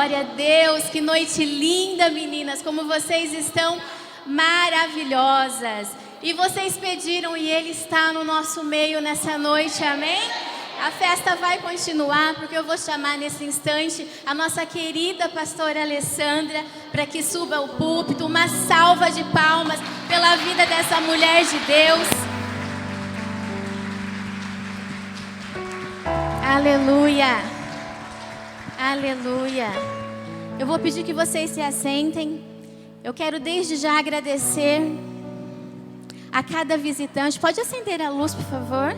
Glória a Deus, que noite linda, meninas, como vocês estão maravilhosas. E vocês pediram e Ele está no nosso meio nessa noite, amém? A festa vai continuar, porque eu vou chamar nesse instante a nossa querida pastora Alessandra para que suba ao púlpito. Uma salva de palmas pela vida dessa mulher de Deus. Aleluia. Aleluia. Eu vou pedir que vocês se assentem. Eu quero desde já agradecer a cada visitante. Pode acender a luz, por favor?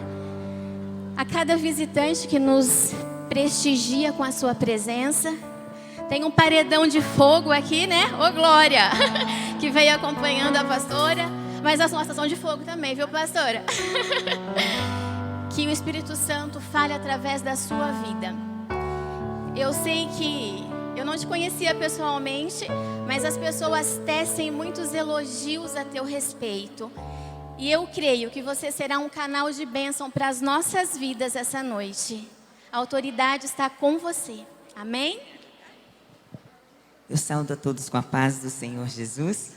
A cada visitante que nos prestigia com a sua presença. Tem um paredão de fogo aqui, né? Ô glória! Que veio acompanhando a pastora. Mas as nossas são de fogo também, viu, pastora? Que o Espírito Santo fale através da sua vida. Eu sei que eu não te conhecia pessoalmente, mas as pessoas tecem muitos elogios a teu respeito. E eu creio que você será um canal de bênção para as nossas vidas essa noite. A autoridade está com você. Amém? Eu saúdo a todos com a paz do Senhor Jesus.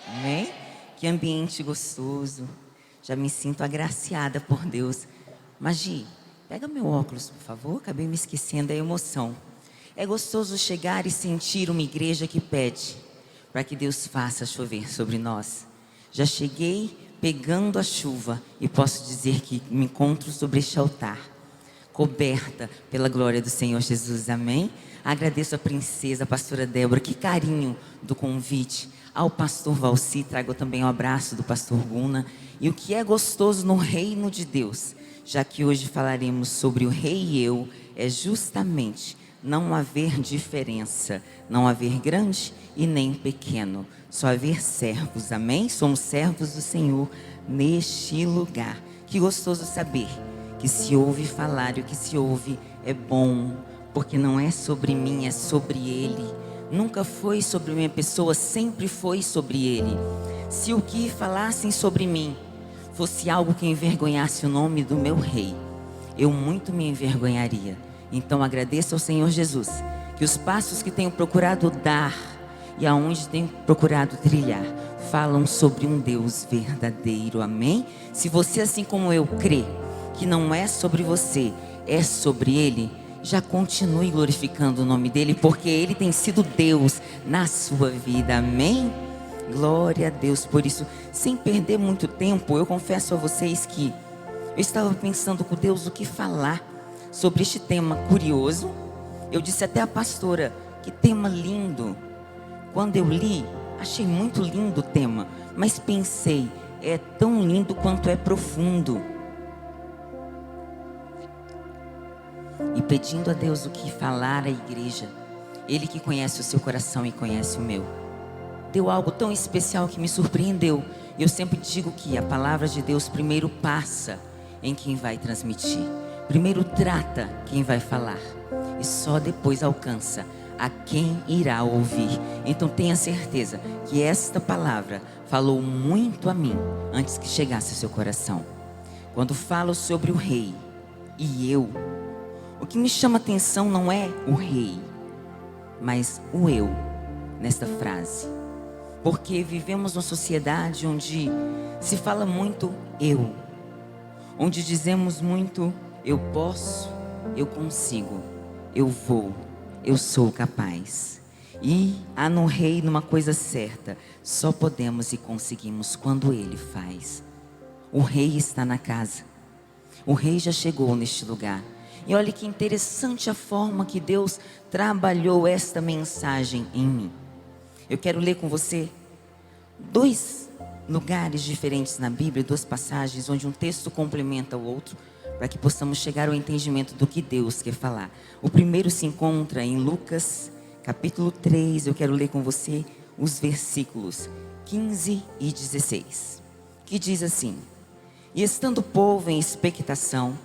Amém? Que ambiente gostoso. Já me sinto agraciada por Deus. Magi, pega meu óculos, por favor. Acabei me esquecendo da emoção. É gostoso chegar e sentir uma igreja que pede para que Deus faça chover sobre nós. Já cheguei pegando a chuva e posso dizer que me encontro sobre este altar, coberta pela glória do Senhor Jesus. Amém? Agradeço a princesa, a pastora Débora, que carinho do convite. Ao pastor Valci, trago também um abraço do pastor Guna. E o que é gostoso no reino de Deus, já que hoje falaremos sobre o rei e eu, é justamente não haver diferença, não haver grande e nem pequeno, só haver servos, amém? Somos servos do Senhor neste lugar. Que gostoso saber que se ouve falar e o que se ouve é bom, porque não é sobre mim, é sobre Ele. Nunca foi sobre minha pessoa, sempre foi sobre Ele. Se o que falassem sobre mim fosse algo que envergonhasse o nome do meu rei, eu muito me envergonharia. Então agradeço ao Senhor Jesus, que os passos que tenho procurado dar e aonde tenho procurado trilhar, falam sobre um Deus verdadeiro, amém? Se você, assim como eu, crê que não é sobre você, é sobre Ele, já continue glorificando o nome dEle, porque Ele tem sido Deus na sua vida, amém? Glória a Deus. Por isso, sem perder muito tempo, eu confesso a vocês que eu estava pensando com Deus o que falar sobre este tema curioso. Eu disse até à pastora, que tema lindo. Quando eu li, achei muito lindo o tema, mas pensei, é tão lindo quanto é profundo. E pedindo a Deus o que falar à igreja, Ele que conhece o seu coração e conhece o meu, deu algo tão especial que me surpreendeu. Eu sempre digo que a palavra de Deus primeiro passa em quem vai transmitir, primeiro trata quem vai falar, e só depois alcança a quem irá ouvir. Então tenha certeza que esta palavra falou muito a mim antes que chegasse ao seu coração. Quando falo sobre o rei e eu, o que me chama atenção não é o rei, mas o eu nesta frase. Porque vivemos numa sociedade onde se fala muito eu, onde dizemos muito eu posso, eu consigo, eu vou, eu sou capaz. E há no rei numa coisa certa, só podemos e conseguimos quando Ele faz. O rei está na casa, o rei já chegou neste lugar. E olha que interessante a forma que Deus trabalhou esta mensagem em mim. Eu quero ler com você dois lugares diferentes na Bíblia, duas passagens onde um texto complementa o outro, para que possamos chegar ao entendimento do que Deus quer falar. O primeiro se encontra em Lucas, capítulo 3. Eu quero ler com você os versículos 15 e 16, que diz assim: E estando o povo em expectação,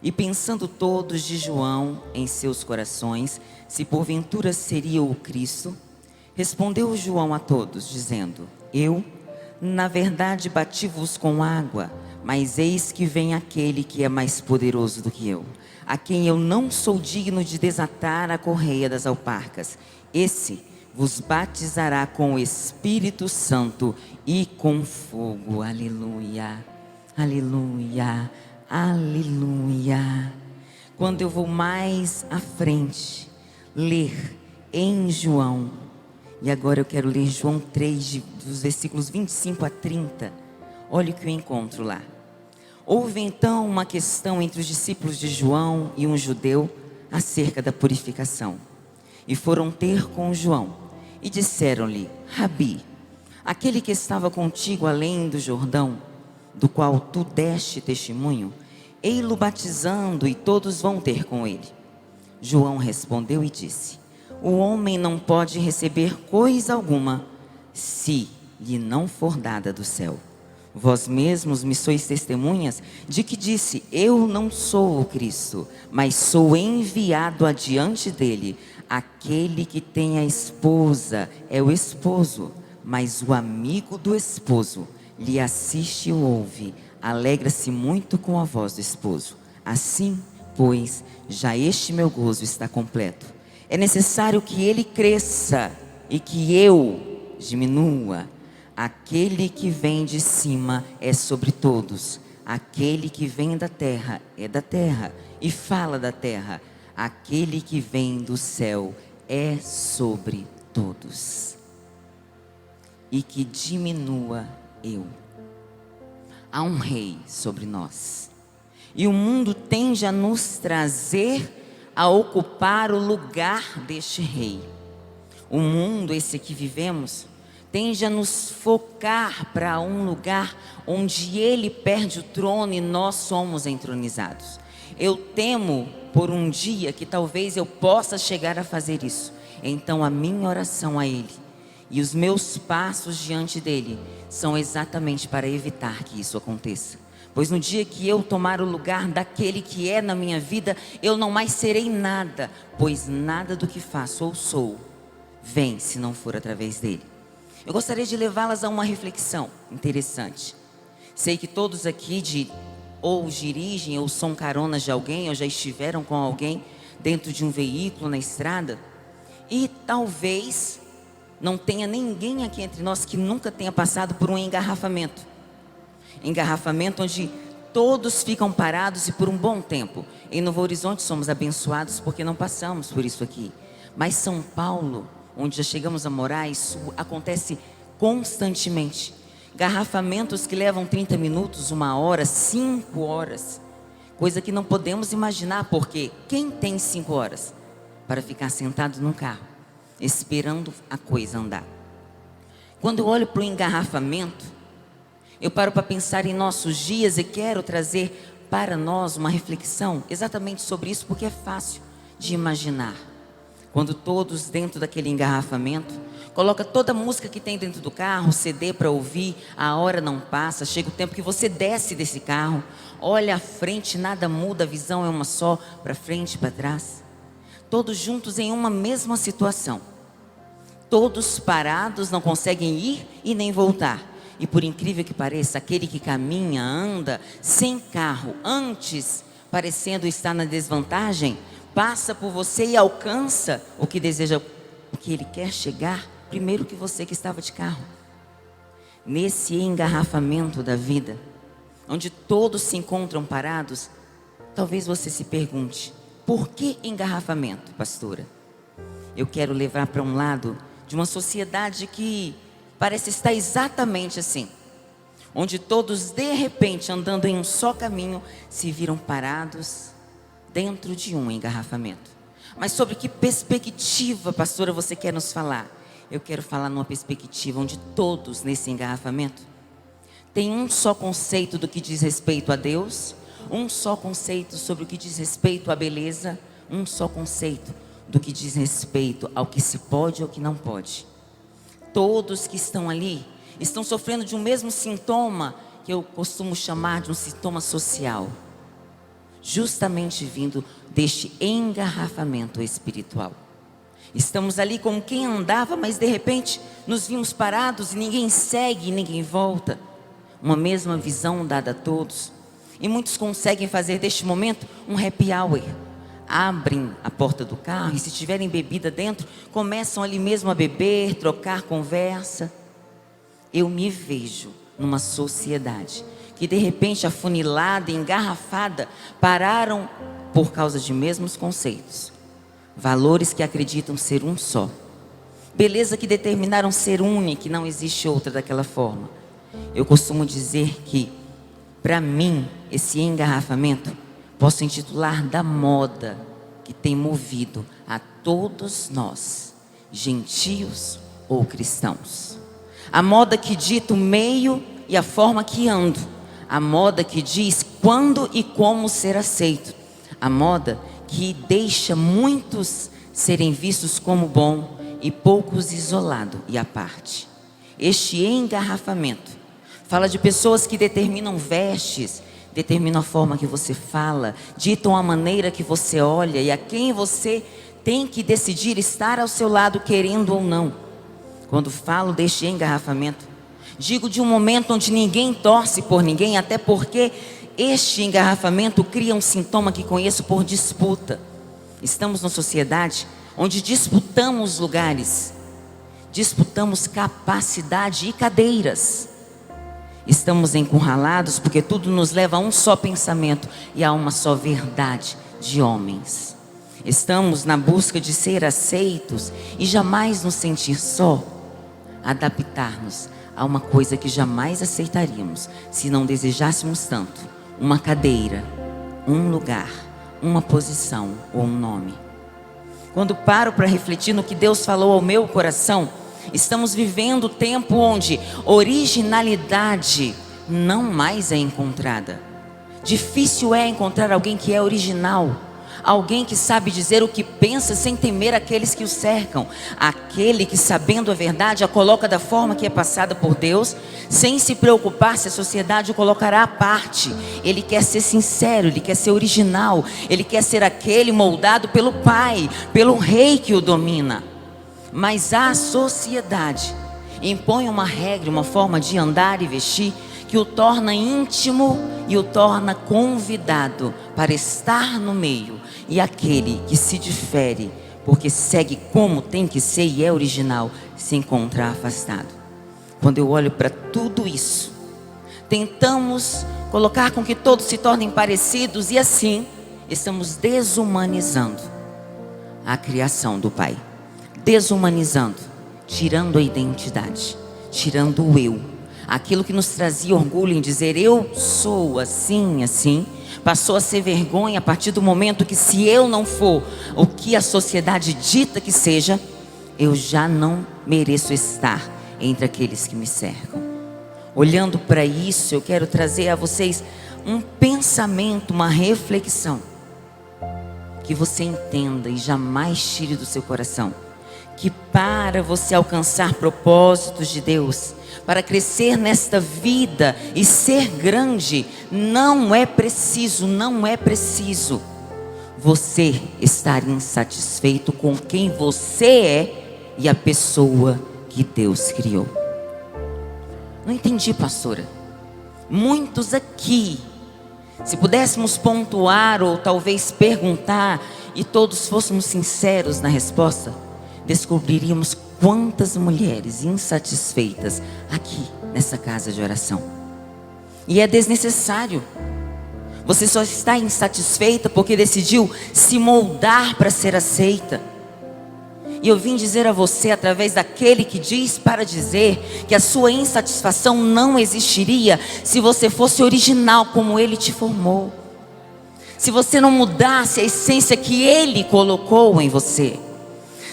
e pensando todos de João em seus corações, se porventura seria o Cristo, respondeu João a todos, dizendo: Eu, na verdade, bati-vos com água Mas eis que vem aquele que é mais poderoso do que eu, a quem eu não sou digno de desatar a correia das alparcas. Esse vos batizará com o Espírito Santo e com fogo. Aleluia, aleluia, aleluia. Quando eu vou mais à frente, ler em João, e agora eu quero ler João 3, dos versículos 25 a 30. Olha o que eu encontro lá. Houve então uma questão entre os discípulos de João e um judeu acerca da purificação. E foram ter com João e disseram-lhe: Rabi, aquele que estava contigo além do Jordão, do qual tu deste testemunho, ei-lo batizando e todos vão ter com ele. João respondeu e disse: O homem não pode receber coisa alguma se lhe não for dada do céu. Vós mesmos me sois testemunhas de que disse: eu não sou o Cristo, mas sou enviado adiante dele. Aquele que tem a esposa é o esposo, mas o amigo do esposo lhe assiste e o ouve, alegra-se muito com a voz do esposo. Assim, pois, já este meu gozo está completo. É necessário que ele cresça e que eu diminua. Aquele que vem de cima é sobre todos. Aquele que vem da terra é da terra e fala da terra. Aquele que vem do céu é sobre todos. E que diminua eu. Há um rei sobre nós. E o mundo tende a nos trazer a ocupar o lugar deste rei. O mundo, esse que vivemos, tende a nos focar para um lugar onde ele perde o trono e nós somos entronizados. Eu temo por um dia que talvez eu possa chegar a fazer isso. Então a minha oração a ele e os meus passos diante dele são exatamente para evitar que isso aconteça. Pois no dia que eu tomar o lugar daquele que é na minha vida, eu não mais serei nada, pois nada do que faço ou sou vem se não for através dele. Eu gostaria de levá-las a uma reflexão interessante. Sei que todos aqui ou dirigem ou são caronas de alguém, ou já estiveram com alguém dentro de um veículo na estrada. E talvez não tenha ninguém aqui entre nós que nunca tenha passado por um engarrafamento. Engarrafamento onde todos ficam parados e por um bom tempo. Em Novo Horizonte somos abençoados porque não passamos por isso aqui. Mas São Paulo, onde já chegamos a morar, isso acontece constantemente. Garrafamentos que levam 30 minutos, 1 hora, 5 horas. Coisa que não podemos imaginar, porque quem tem 5 horas para ficar sentado no carro, esperando a coisa andar? Quando eu olho para o engarrafamento, eu paro para pensar em nossos dias e quero trazer para nós uma reflexão exatamente sobre isso, porque é fácil de imaginar. Quando todos dentro daquele engarrafamento, coloca toda a música que tem dentro do carro, CD para ouvir, a hora não passa, chega o tempo que você desce desse carro, olha à frente, nada muda, a visão é uma só, para frente e para trás. Todos juntos em uma mesma situação. Todos parados, não conseguem ir e nem voltar. E por incrível que pareça, aquele que caminha, anda, sem carro, antes parecendo estar na desvantagem, passa por você e alcança o que deseja, o que ele quer chegar, primeiro que você que estava de carro. Nesse engarrafamento da vida, onde todos se encontram parados, talvez você se pergunte: por que engarrafamento, pastora? Eu quero levar para um lado de uma sociedade que parece estar exatamente assim, onde todos de repente andando em um só caminho se viram parados dentro de um engarrafamento. Mas sobre que perspectiva, pastora, você quer nos falar? Eu quero falar numa perspectiva onde todos nesse engarrafamento têm um só conceito do que diz respeito a Deus, um só conceito sobre o que diz respeito à beleza, um só conceito do que diz respeito ao que se pode ou que não pode. Todos que estão ali estão sofrendo de um mesmo sintoma que eu costumo chamar de um sintoma social, justamente vindo deste engarrafamento espiritual. Estamos ali como quem andava, mas de repente nos vimos parados e ninguém segue, ninguém volta. uma mesma visão dada a todos. E muitos conseguem fazer deste momento um happy hour. Abrem a porta do carro e, se tiverem bebida dentro, começam ali mesmo a beber, trocar conversa. Eu me vejo numa sociedade que de repente, afunilada, engarrafada, pararam por causa de mesmos conceitos, valores que acreditam ser um só, beleza que determinaram ser única e não existe outra daquela forma. Eu costumo dizer que, para mim, esse engarrafamento posso intitular da moda que tem movido a todos nós, gentios ou cristãos. A moda que dita o meio e a forma que ando. A moda que diz quando e como ser aceito. A moda que deixa muitos serem vistos como bom e poucos isolados e à parte. Este engarrafamento fala de pessoas que determinam vestes, determinam a forma que você fala, ditam a maneira que você olha e a quem você tem que decidir estar ao seu lado, querendo ou não. Quando falo deste engarrafamento, digo de um momento onde ninguém torce por ninguém, até porque este engarrafamento cria um sintoma que conheço por disputa. Estamos numa sociedade onde disputamos lugares, disputamos capacidade e cadeiras. Estamos encurralados porque tudo nos leva a um só pensamento e a uma só verdade de homens. Estamos na busca de ser aceitos e jamais nos sentir só, adaptar-nos a uma coisa que jamais aceitaríamos se não desejássemos tanto: uma cadeira, um lugar, uma posição ou um nome. Quando paro para refletir no que Deus falou ao meu coração, estamos vivendo o tempo onde originalidade não mais é encontrada. Difícil é encontrar alguém que é original, alguém que sabe dizer o que pensa sem temer aqueles que o cercam, aquele que, sabendo a verdade, a coloca da forma que é passada por Deus, sem se preocupar se a sociedade o colocará à parte. Ele quer ser sincero, ele quer ser original, ele quer ser aquele moldado pelo Pai, pelo Rei que o domina. Mas a sociedade impõe uma regra, uma forma de andar e vestir que o torna íntimo e o torna convidado para estar no meio. E aquele que se difere, porque segue como tem que ser e é original, se encontra afastado. Quando eu olho para tudo isso, tentamos colocar com que todos se tornem parecidos e assim estamos desumanizando a criação do Pai. Desumanizando, tirando a identidade, tirando o eu. Aquilo que nos trazia orgulho em dizer eu sou assim, assim, passou a ser vergonha a partir do momento que, se eu não for o que a sociedade dita que seja, eu já não mereço estar entre aqueles que me cercam. Olhando para isso, eu quero trazer a vocês um pensamento, uma reflexão, que você entenda e jamais tire do seu coração que, para você alcançar propósitos de Deus, para crescer nesta vida e ser grande, não é preciso você estar insatisfeito com quem você é e a pessoa que Deus criou. Não entendi, pastora. Muitos aqui, se pudéssemos pontuar ou talvez perguntar e todos fôssemos sinceros na resposta, descobriríamos quantas mulheres insatisfeitas aqui nessa casa de oração. E é desnecessário. Você só está insatisfeita porque decidiu se moldar para ser aceita. E eu vim dizer a você, através daquele que diz para dizer, que a sua insatisfação não existiria se você fosse original como Ele te formou. Se você não mudasse a essência que Ele colocou em você.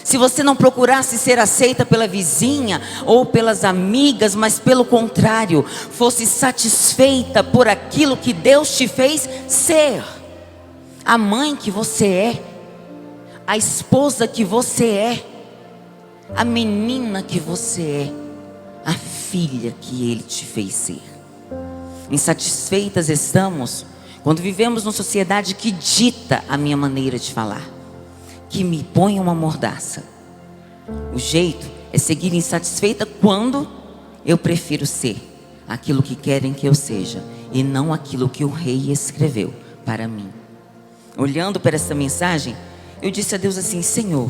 Se você não procurasse ser aceita pela vizinha ou pelas amigas, mas pelo contrário, fosse satisfeita por aquilo que Deus te fez ser. A mãe que você é, a esposa que você é, a menina que você é, a filha que Ele te fez ser. Insatisfeitas estamos quando vivemos numa sociedade que dita a minha maneira de falar, que me põe uma mordaça. O jeito é seguir insatisfeita quando eu prefiro ser aquilo que querem que eu seja, e não aquilo que o rei escreveu para mim. Olhando para essa mensagem, eu disse a Deus assim: Senhor,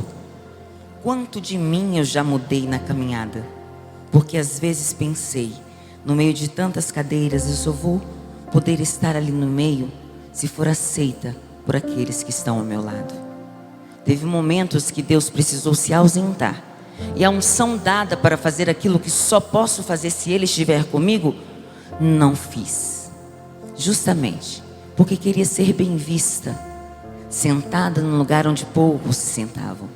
quanto de mim eu já mudei na caminhada? Porque às vezes pensei, no meio de tantas cadeiras, eu só vou poder estar ali no meio se for aceita por aqueles que estão ao meu lado. Teve momentos que Deus precisou se ausentar, e a unção dada para fazer aquilo que só posso fazer se Ele estiver comigo, não fiz. Justamente porque queria ser bem vista, sentada num lugar onde poucos se sentavam,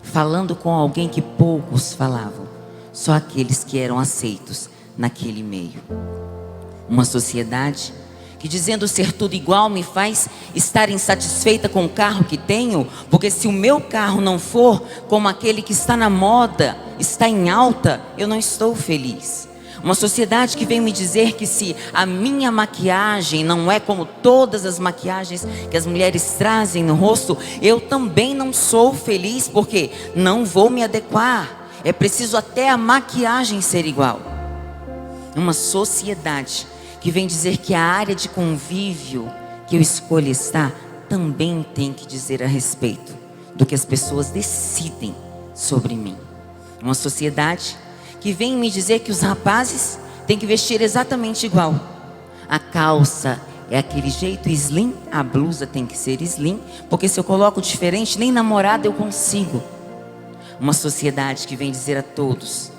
falando com alguém que poucos falavam, só aqueles que eram aceitos naquele meio. Uma sociedade que, dizendo ser tudo igual, me faz estar insatisfeita com o carro que tenho, porque se o meu carro não for como aquele que está na moda, está em alta, eu não estou feliz. Uma sociedade que vem me dizer que se a minha maquiagem não é como todas as maquiagens que as mulheres trazem no rosto, eu também não sou feliz, porque não vou me adequar. É preciso até a maquiagem ser igual. Uma sociedade que vem dizer que a área de convívio que eu escolho estar também tem que dizer a respeito do que as pessoas decidem sobre mim. Uma sociedade que vem me dizer que os rapazes têm que vestir exatamente igual. A calça é aquele jeito slim, a blusa tem que ser slim, porque se eu coloco diferente, nem namorada eu consigo. Uma sociedade que vem dizer a todos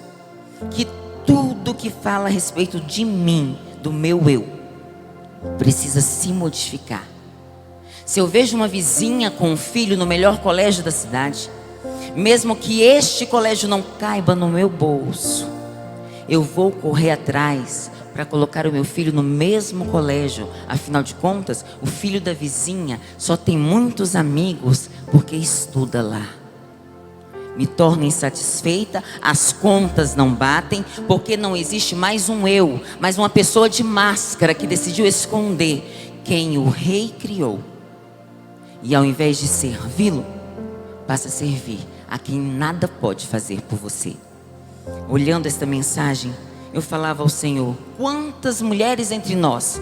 que tudo que fala a respeito de mim, do meu eu, precisa se modificar. Se eu vejo uma vizinha com um filho no melhor colégio da cidade, mesmo que este colégio não caiba no meu bolso, eu vou correr atrás para colocar o meu filho no mesmo colégio. Afinal de contas, o filho da vizinha só tem muitos amigos porque estuda lá. Me torno insatisfeita, as contas não batem, porque não existe mais um eu, mas uma pessoa de máscara que decidiu esconder quem o rei criou. E ao invés de servi-lo, passa a servir a quem nada pode fazer por você. Olhando esta mensagem, eu falava ao Senhor: quantas mulheres entre nós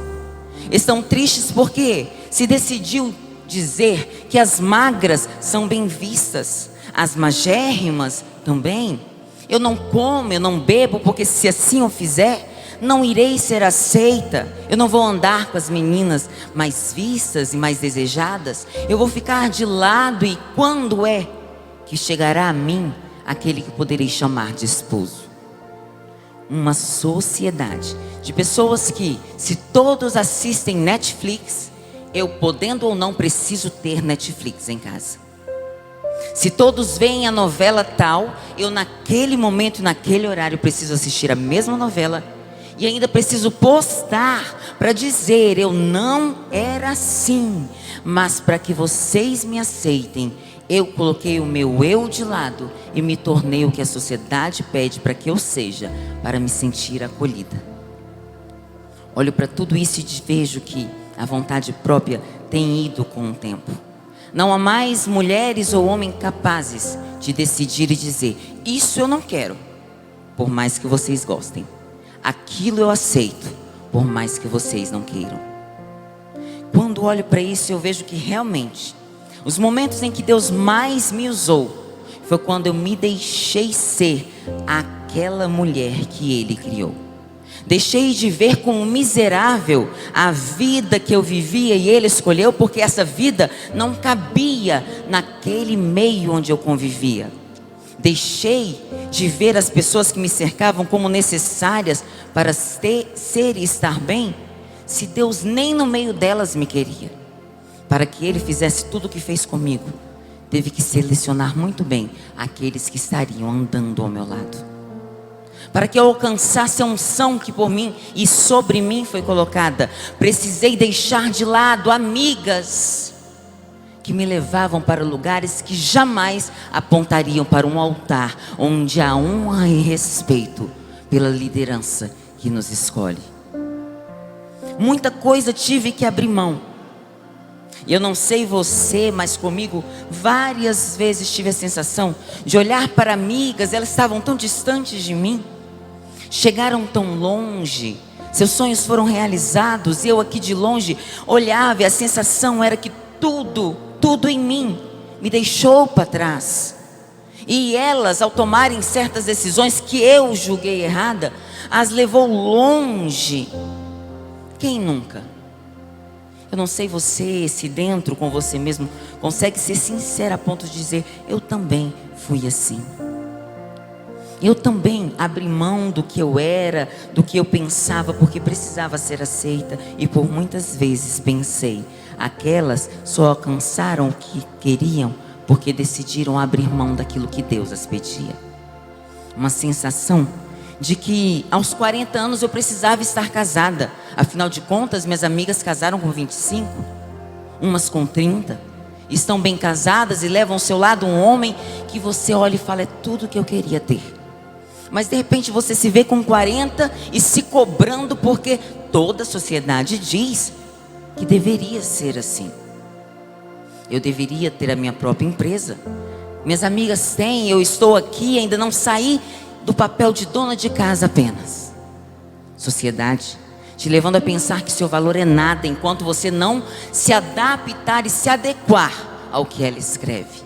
estão tristes porque se decidiu dizer que as magras são bem vistas, as magérrimas também. Eu não como, eu não bebo, porque se assim eu fizer, não irei ser aceita. Eu não vou andar com as meninas mais vistas e mais desejadas. Eu vou ficar de lado. E quando é que chegará a mim aquele que poderei chamar de esposo? Uma sociedade de pessoas que, se todos assistem Netflix, eu, podendo ou não, preciso ter Netflix em casa. Se todos veem a novela tal, eu naquele momento, naquele horário, preciso assistir a mesma novela. E ainda preciso postar para dizer: eu não era assim, mas para que vocês me aceitem, eu coloquei o meu eu de lado e me tornei o que a sociedade pede para que eu seja, para me sentir acolhida. Olho para tudo isso e vejo que a vontade própria tem ido com o tempo. Não há mais mulheres ou homens capazes de decidir e dizer: isso eu não quero, por mais que vocês gostem. Aquilo eu aceito, por mais que vocês não queiram. Quando olho para isso, eu vejo que realmente os momentos em que Deus mais me usou foi quando eu me deixei ser aquela mulher que Ele criou. Deixei de ver como miserável a vida que eu vivia e Ele escolheu, porque essa vida não cabia naquele meio onde eu convivia. Deixei de ver as pessoas que me cercavam como necessárias para ser e estar bem, se Deus nem no meio delas me queria. Para que Ele fizesse tudo o que fez comigo, teve que selecionar muito bem aqueles que estariam andando ao meu lado. Para que eu alcançasse a unção que por mim e sobre mim foi colocada, precisei deixar de lado amigas que me levavam para lugares que jamais apontariam para um altar onde há honra e respeito pela liderança que nos escolhe. Muita coisa tive que abrir mão. E eu não sei você, mas comigo várias vezes tive a sensação de olhar para amigas, elas estavam tão distantes de mim. chegaram tão longe, seus sonhos foram realizados, e eu aqui de longe olhava e a sensação era que tudo em mim me deixou para trás. E elas, ao tomarem certas decisões que eu julguei errada, as levou longe. Quem nunca? Eu não sei você, se dentro com você mesmo consegue ser sincero a ponto de dizer: eu também fui assim. Eu também abri mão do que eu era, do que eu pensava, porque precisava ser aceita. E por muitas vezes pensei: aquelas só alcançaram o que queriam porque decidiram abrir mão daquilo que Deus as pedia. Uma sensação de que aos 40 anos eu precisava estar casada. Afinal de contas, minhas amigas casaram com 25, umas com 30. Estão bem casadas e levam ao seu lado um homem que você olha e fala: é tudo que eu queria ter. Mas de repente você se vê com 40 e se cobrando porque toda a sociedade diz que deveria ser assim. Eu deveria ter a minha própria empresa. Minhas amigas têm, eu estou aqui, ainda não saí do papel de dona de casa apenas. Sociedade te levando a pensar que seu valor é nada enquanto você não se adaptar e se adequar ao que ela escreve.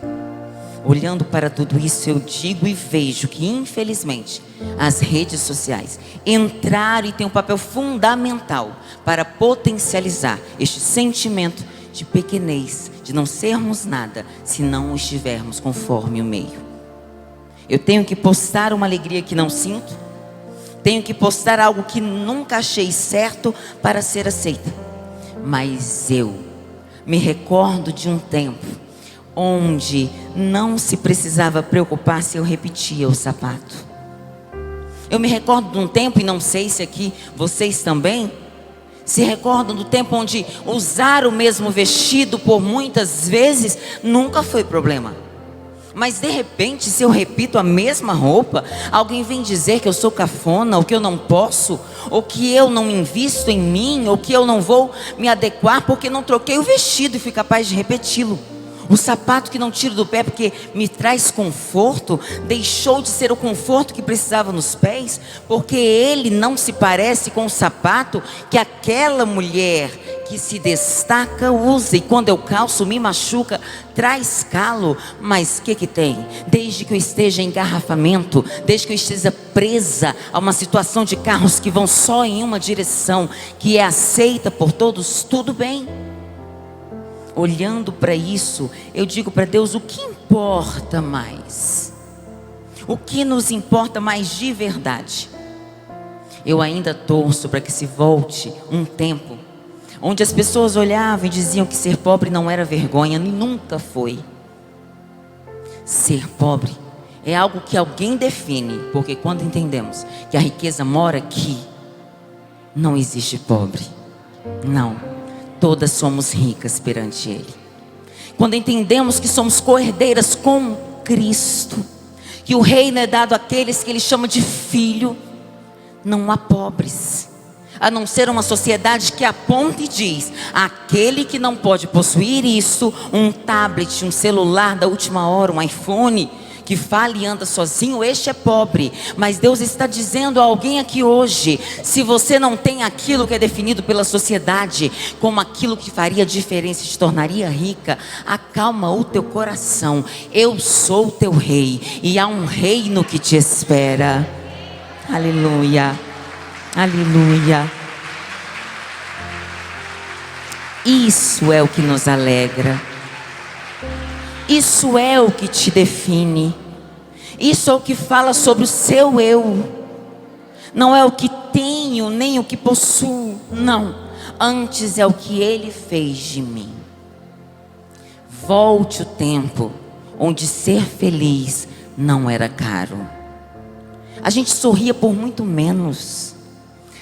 Olhando para tudo isso, eu digo e vejo que, infelizmente, as redes sociais entraram e têm um papel fundamental para potencializar este sentimento de pequenez, de não sermos nada se não estivermos conforme o meio. Eu tenho que postar uma alegria que não sinto, tenho que postar algo que nunca achei certo para ser aceita. Mas eu me recordo de um tempo onde não se precisava preocupar se eu repetia o sapato. Eu me recordo de um tempo, e não sei se aqui vocês também se recordam do tempo onde usar o mesmo vestido por muitas vezes nunca foi problema. Mas de repente, se eu repito a mesma roupa, alguém vem dizer que eu sou cafona, ou que eu não posso, ou que eu não invisto em mim, ou que eu não vou me adequar porque não troquei o vestido e fui capaz de repeti-lo. O sapato que não tiro do pé porque me traz conforto, deixou de ser o conforto que precisava nos pés, porque ele não se parece com o sapato que aquela mulher que se destaca usa. E quando eu calço me machuca, traz calo. Mas o que tem? Desde que eu esteja em engarrafamento, desde que eu esteja presa a uma situação de carros que vão só em uma direção, que é aceita por todos, tudo bem. Olhando para isso, eu digo para Deus: o que importa mais? O que nos importa mais de verdade? Eu ainda torço para que se volte um tempo onde as pessoas olhavam e diziam que ser pobre não era vergonha, e nunca foi. Ser pobre é algo que alguém define, porque quando entendemos que a riqueza mora aqui, não existe pobre. Não. Todas somos ricas perante Ele. Quando entendemos que somos co-herdeiras com Cristo, que o reino é dado àqueles que Ele chama de filho, não há pobres, a não ser uma sociedade que aponta e diz: aquele que não pode possuir isso, um tablet, um celular da última hora, um iPhone, que fala e anda sozinho, este é pobre. Mas Deus está dizendo a alguém aqui hoje: se você não tem aquilo que é definido pela sociedade como aquilo que faria diferença e te tornaria rica, acalma o teu coração. Eu sou o teu rei e há um reino que te espera. Aleluia, aleluia. Isso é o que nos alegra. Isso é o que te define. Isso é o que fala sobre o seu eu. Não é o que tenho, nem o que possuo. Não. Antes é o que Ele fez de mim. Volte o tempo onde ser feliz não era caro. A gente sorria por muito menos.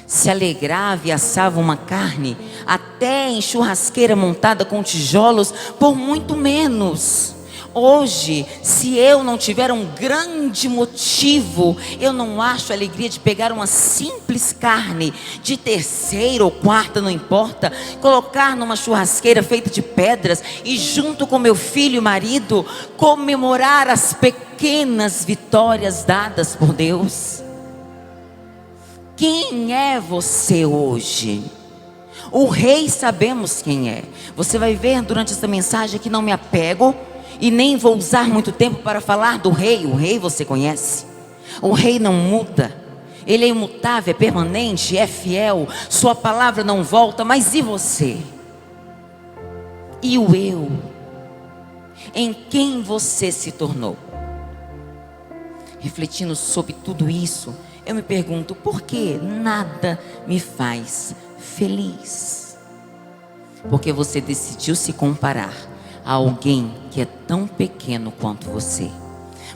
Se alegrava e assava uma carne, até em churrasqueira montada com tijolos, por muito menos. Hoje, se eu não tiver um grande motivo, eu não acho alegria de pegar uma simples carne de terceira ou quarta, não importa, colocar numa churrasqueira feita de pedras e junto com meu filho e marido, comemorar as pequenas vitórias dadas por Deus. Quem é você hoje? O rei sabemos quem é. Você vai ver durante essa mensagem que não me apego e nem vou usar muito tempo para falar do rei. O rei você conhece. O rei não muda. Ele é imutável, é permanente, é fiel. Sua palavra não volta. Mas e você? E o eu? Em quem você se tornou? Refletindo sobre tudo isso, eu me pergunto, por que nada me faz feliz? Porque você decidiu se comparar a alguém que é tão pequeno quanto você.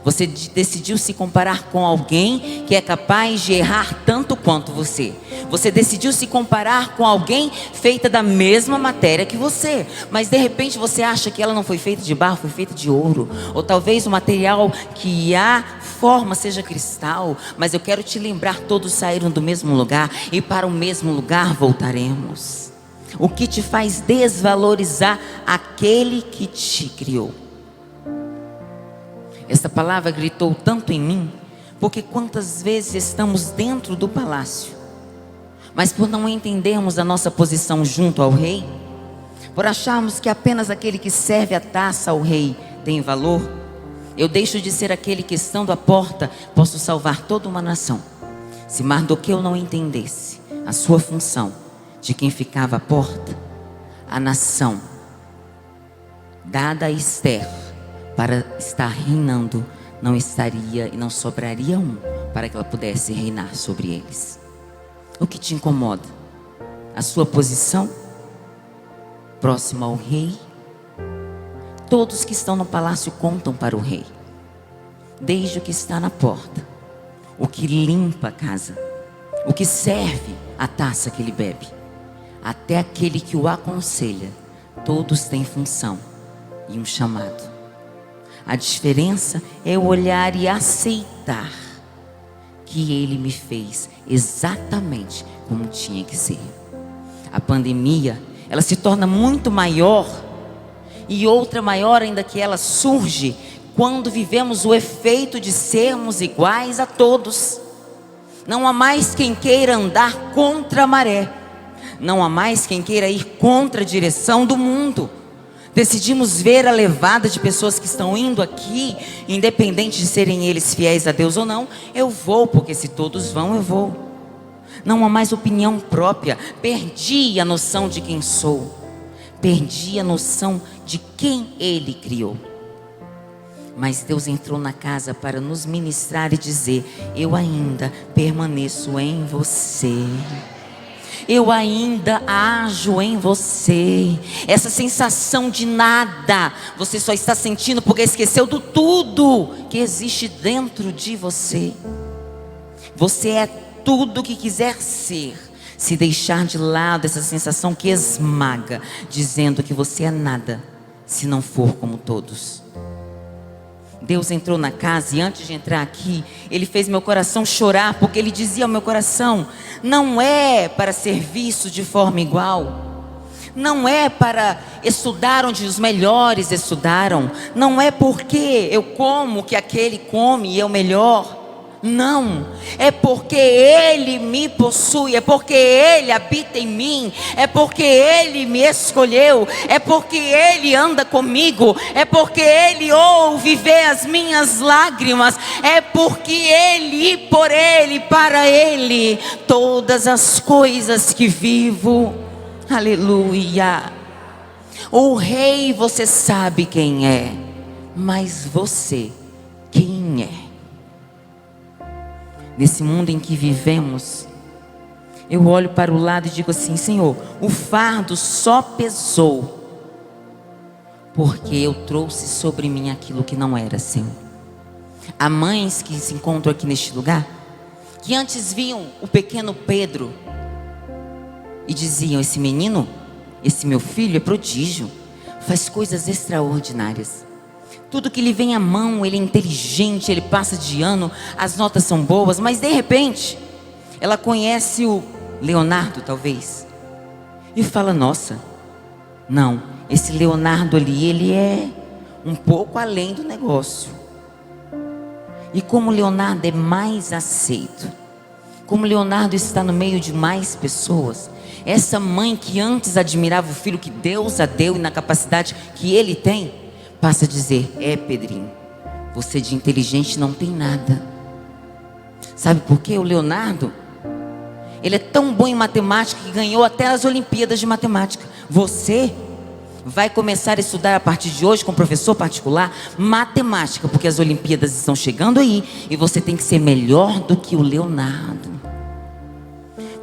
Você decidiu se comparar com alguém que é capaz de errar tanto quanto você. Você decidiu se comparar com alguém feita da mesma matéria que você. Mas de repente você acha que ela não foi feita de barro, foi feita de ouro. Ou talvez o material que há forma seja cristal. Mas eu quero te lembrar, todos saíram do mesmo lugar e para o mesmo lugar voltaremos. O que te faz desvalorizar aquele que te criou? Essa palavra gritou tanto em mim, porque quantas vezes estamos dentro do palácio, mas por não entendermos a nossa posição junto ao rei, por acharmos que apenas aquele que serve a taça ao rei tem valor, eu deixo de ser aquele que, estando à porta, posso salvar toda uma nação. Se Mardoqueu não entendesse a sua função de quem ficava à porta, a nação dada a Esther para estar reinando, não estaria e não sobraria um para que ela pudesse reinar sobre eles. O que te incomoda? A sua posição próxima ao rei? Todos que estão no palácio contam para o rei, desde o que está na porta, o que limpa a casa, o que serve a taça que ele bebe, até aquele que o aconselha. Todos têm função e um chamado. A diferença é o olhar e aceitar que Ele me fez exatamente como tinha que ser. A pandemia, ela se torna muito maior, e outra maior ainda, que ela surge quando vivemos o efeito de sermos iguais a todos. Não há mais quem queira andar contra a maré. Não há mais quem queira ir contra a direção do mundo. Decidimos ver a levada de pessoas que estão indo aqui, independente de serem eles fiéis a Deus ou não. Eu vou, porque se todos vão, eu vou. Não há mais opinião própria. Perdi a noção de quem sou. Perdi a noção de quem Ele criou. Mas Deus entrou na casa para nos ministrar e dizer: eu ainda permaneço em você. Eu ainda ajo em você. Essa sensação de nada, você só está sentindo porque esqueceu do tudo que existe dentro de você. Você é tudo que quiser ser. Se deixar de lado essa sensação que esmaga, dizendo que você é nada, se não for como todos. Deus entrou na casa e antes de entrar aqui, Ele fez meu coração chorar, porque Ele dizia ao meu coração: não é para ser visto de forma igual, não é para estudar onde os melhores estudaram, não é porque eu como que aquele come e eu melhor. Não, é porque Ele me possui, é porque Ele habita em mim, é porque Ele me escolheu, é porque Ele anda comigo, é porque Ele ouve ver as minhas lágrimas, é porque Ele, por Ele, para Ele, todas as coisas que vivo. Aleluia. O rei, você sabe quem é, mas você, quem é? Nesse mundo em que vivemos, eu olho para o lado e digo assim: Senhor, o fardo só pesou porque eu trouxe sobre mim aquilo que não era seu. Há mães que se encontram aqui neste lugar, que antes viam o pequeno Pedro e diziam: esse menino, esse meu filho é prodígio, faz coisas extraordinárias. Tudo que lhe vem à mão, ele é inteligente, ele passa de ano, as notas são boas. Mas de repente, ela conhece o Leonardo talvez, e fala: nossa, não, esse Leonardo ali, ele é um pouco além do negócio. E como o Leonardo é mais aceito, como Leonardo está no meio de mais pessoas. Essa mãe que antes admirava o filho que Deus a deu e na capacidade que ele tem, passa a dizer: Pedrinho, você de inteligente não tem nada. Sabe por quê? O Leonardo, ele é tão bom em matemática que ganhou até as Olimpíadas de Matemática. Você vai começar a estudar a partir de hoje com professor particular matemática, porque as Olimpíadas estão chegando aí e você tem que ser melhor do que o Leonardo.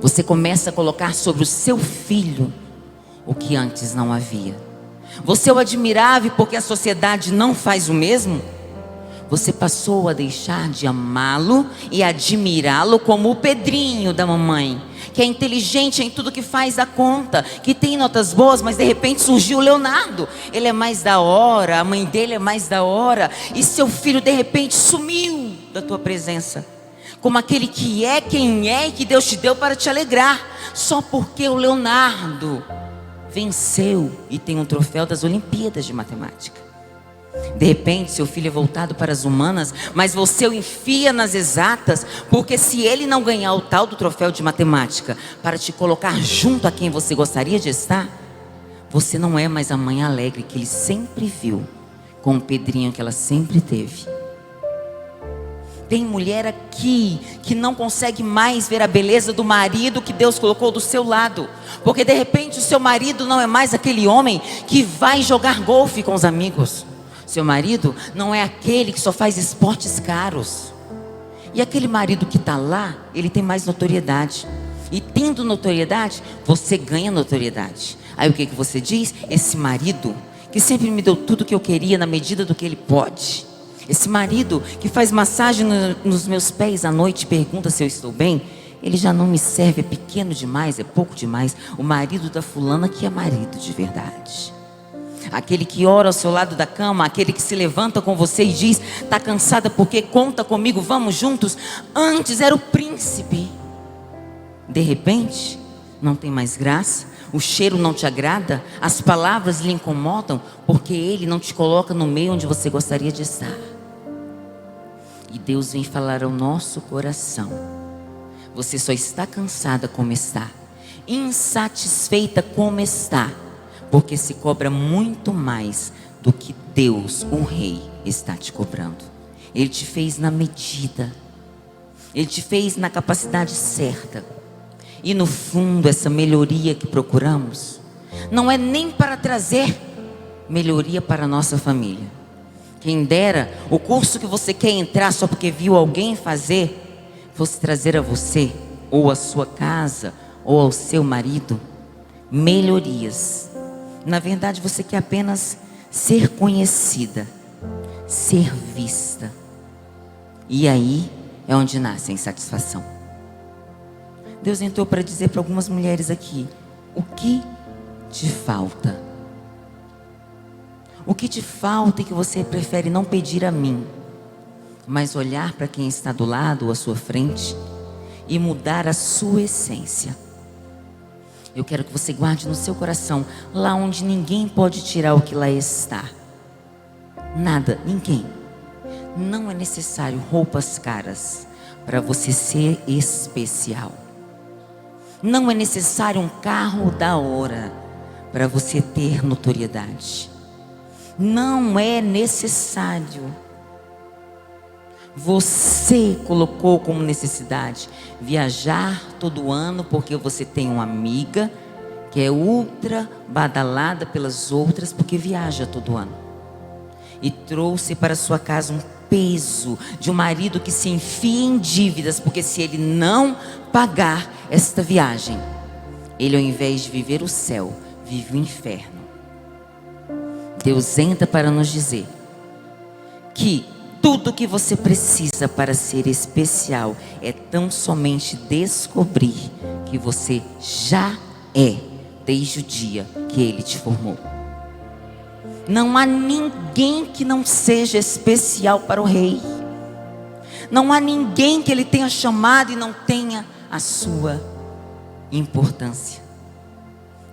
Você começa a colocar sobre o seu filho o que antes não havia. Você o admirava e porque a sociedade não faz o mesmo, você passou a deixar de amá-lo e admirá-lo como o Pedrinho da mamãe, que é inteligente em tudo que faz, dá conta, que tem notas boas, mas de repente surgiu o Leonardo. Ele é mais da hora, a mãe dele é mais da hora, e seu filho de repente sumiu da tua presença, como aquele que é quem é e que Deus te deu para te alegrar, só porque o Leonardo venceu e tem um troféu das Olimpíadas de Matemática. De repente seu filho é voltado para as humanas, mas você o enfia nas exatas, porque se ele não ganhar o tal do troféu de matemática para te colocar junto a quem você gostaria de estar, você não é mais a mãe alegre que ele sempre viu, com o Pedrinho que ela sempre teve. Tem mulher aqui que não consegue mais ver a beleza do marido que Deus colocou do seu lado, porque de repente o seu marido não é mais aquele homem que vai jogar golfe com os amigos. Seu marido não é aquele que só faz esportes caros. E aquele marido que está lá, ele tem mais notoriedade. E tendo notoriedade, você ganha notoriedade. Aí o que você diz? Esse marido que sempre me deu tudo que eu queria na medida do que ele pode. Esse marido que faz massagem nos meus pés à noite e pergunta se eu estou bem, ele já não me serve, é pequeno demais, é pouco demais. O marido da fulana que é marido de verdade. Aquele que ora ao seu lado da cama, aquele que se levanta com você e diz: está cansada porque conta comigo, vamos juntos. Antes era o príncipe. De repente, não tem mais graça, o cheiro não te agrada, as palavras lhe incomodam, porque ele não te coloca no meio onde você gostaria de estar. E Deus vem falar ao nosso coração: você só está cansada como está, insatisfeita como está, porque se cobra muito mais do que Deus, o Rei, está te cobrando. Ele te fez na medida, Ele te fez na capacidade certa. E no fundo, essa melhoria que procuramos não é nem para trazer melhoria para a nossa família. Quem dera o curso que você quer entrar só porque viu alguém fazer fosse trazer a você, ou a sua casa, ou ao seu marido, melhorias. Na verdade, você quer apenas ser conhecida, ser vista. E aí é onde nasce a insatisfação. Deus entrou para dizer para algumas mulheres aqui: o que te falta? O que te falta e que você prefere não pedir a mim, mas olhar para quem está do lado ou à sua frente e mudar a sua essência. Eu quero que você guarde no seu coração, lá onde ninguém pode tirar o que lá está. Nada, ninguém. Não é necessário roupas caras para você ser especial. Não é necessário um carro da hora para você ter notoriedade. Não é necessário. Você colocou como necessidade viajar todo ano porque você tem uma amiga que é ultra badalada pelas outras porque viaja todo ano. E trouxe para sua casa um peso de um marido que se enfia em dívidas, porque se ele não pagar esta viagem, ele, ao invés de viver o céu, vive o inferno. Deus entra para nos dizer que tudo que você precisa para ser especial é tão somente descobrir que você já é, desde o dia que Ele te formou. Não há ninguém que não seja especial para o Rei. Não há ninguém que Ele tenha chamado e não tenha a sua importância.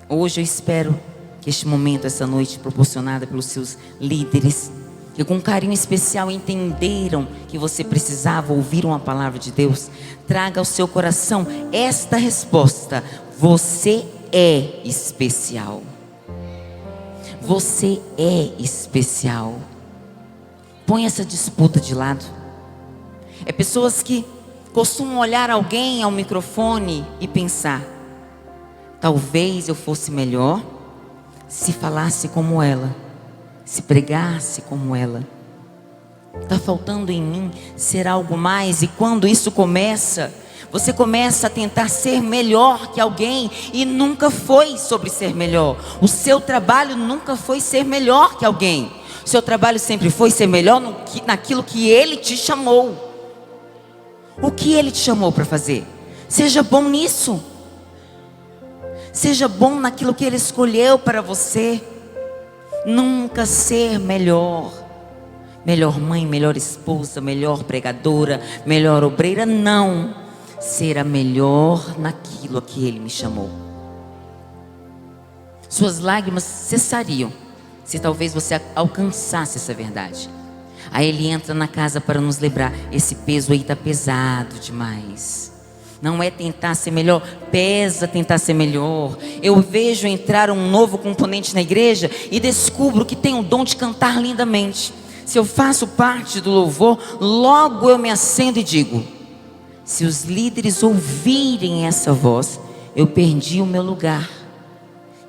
Hoje eu espero que este momento, essa noite proporcionada pelos seus líderes, que com carinho especial entenderam que você precisava ouvir uma palavra de Deus, traga ao seu coração esta resposta: você é especial. Você é especial. Põe essa disputa de lado. É pessoas que costumam olhar alguém ao microfone e pensar: talvez eu fosse melhor se falasse como ela, se pregasse como ela. Está faltando em mim ser algo mais. E quando isso começa, você começa a tentar ser melhor que alguém, e nunca foi sobre ser melhor. O seu trabalho nunca foi ser melhor que alguém. O seu trabalho sempre foi ser melhor naquilo que Ele te chamou. O que Ele te chamou para fazer? Seja bom nisso. Seja bom naquilo que Ele escolheu para você. Nunca ser melhor. Melhor mãe, melhor esposa, melhor pregadora, melhor obreira. Não. Ser a melhor naquilo a que Ele me chamou. Suas lágrimas cessariam se talvez você alcançasse essa verdade. Aí Ele entra na casa para nos lembrar: esse peso aí está pesado demais. Não é tentar ser melhor, pesa tentar ser melhor. Eu vejo entrar um novo componente na igreja e descubro que tem o dom de cantar lindamente. Se eu faço parte do louvor, logo eu me acendo e digo: se os líderes ouvirem essa voz, eu perdi o meu lugar.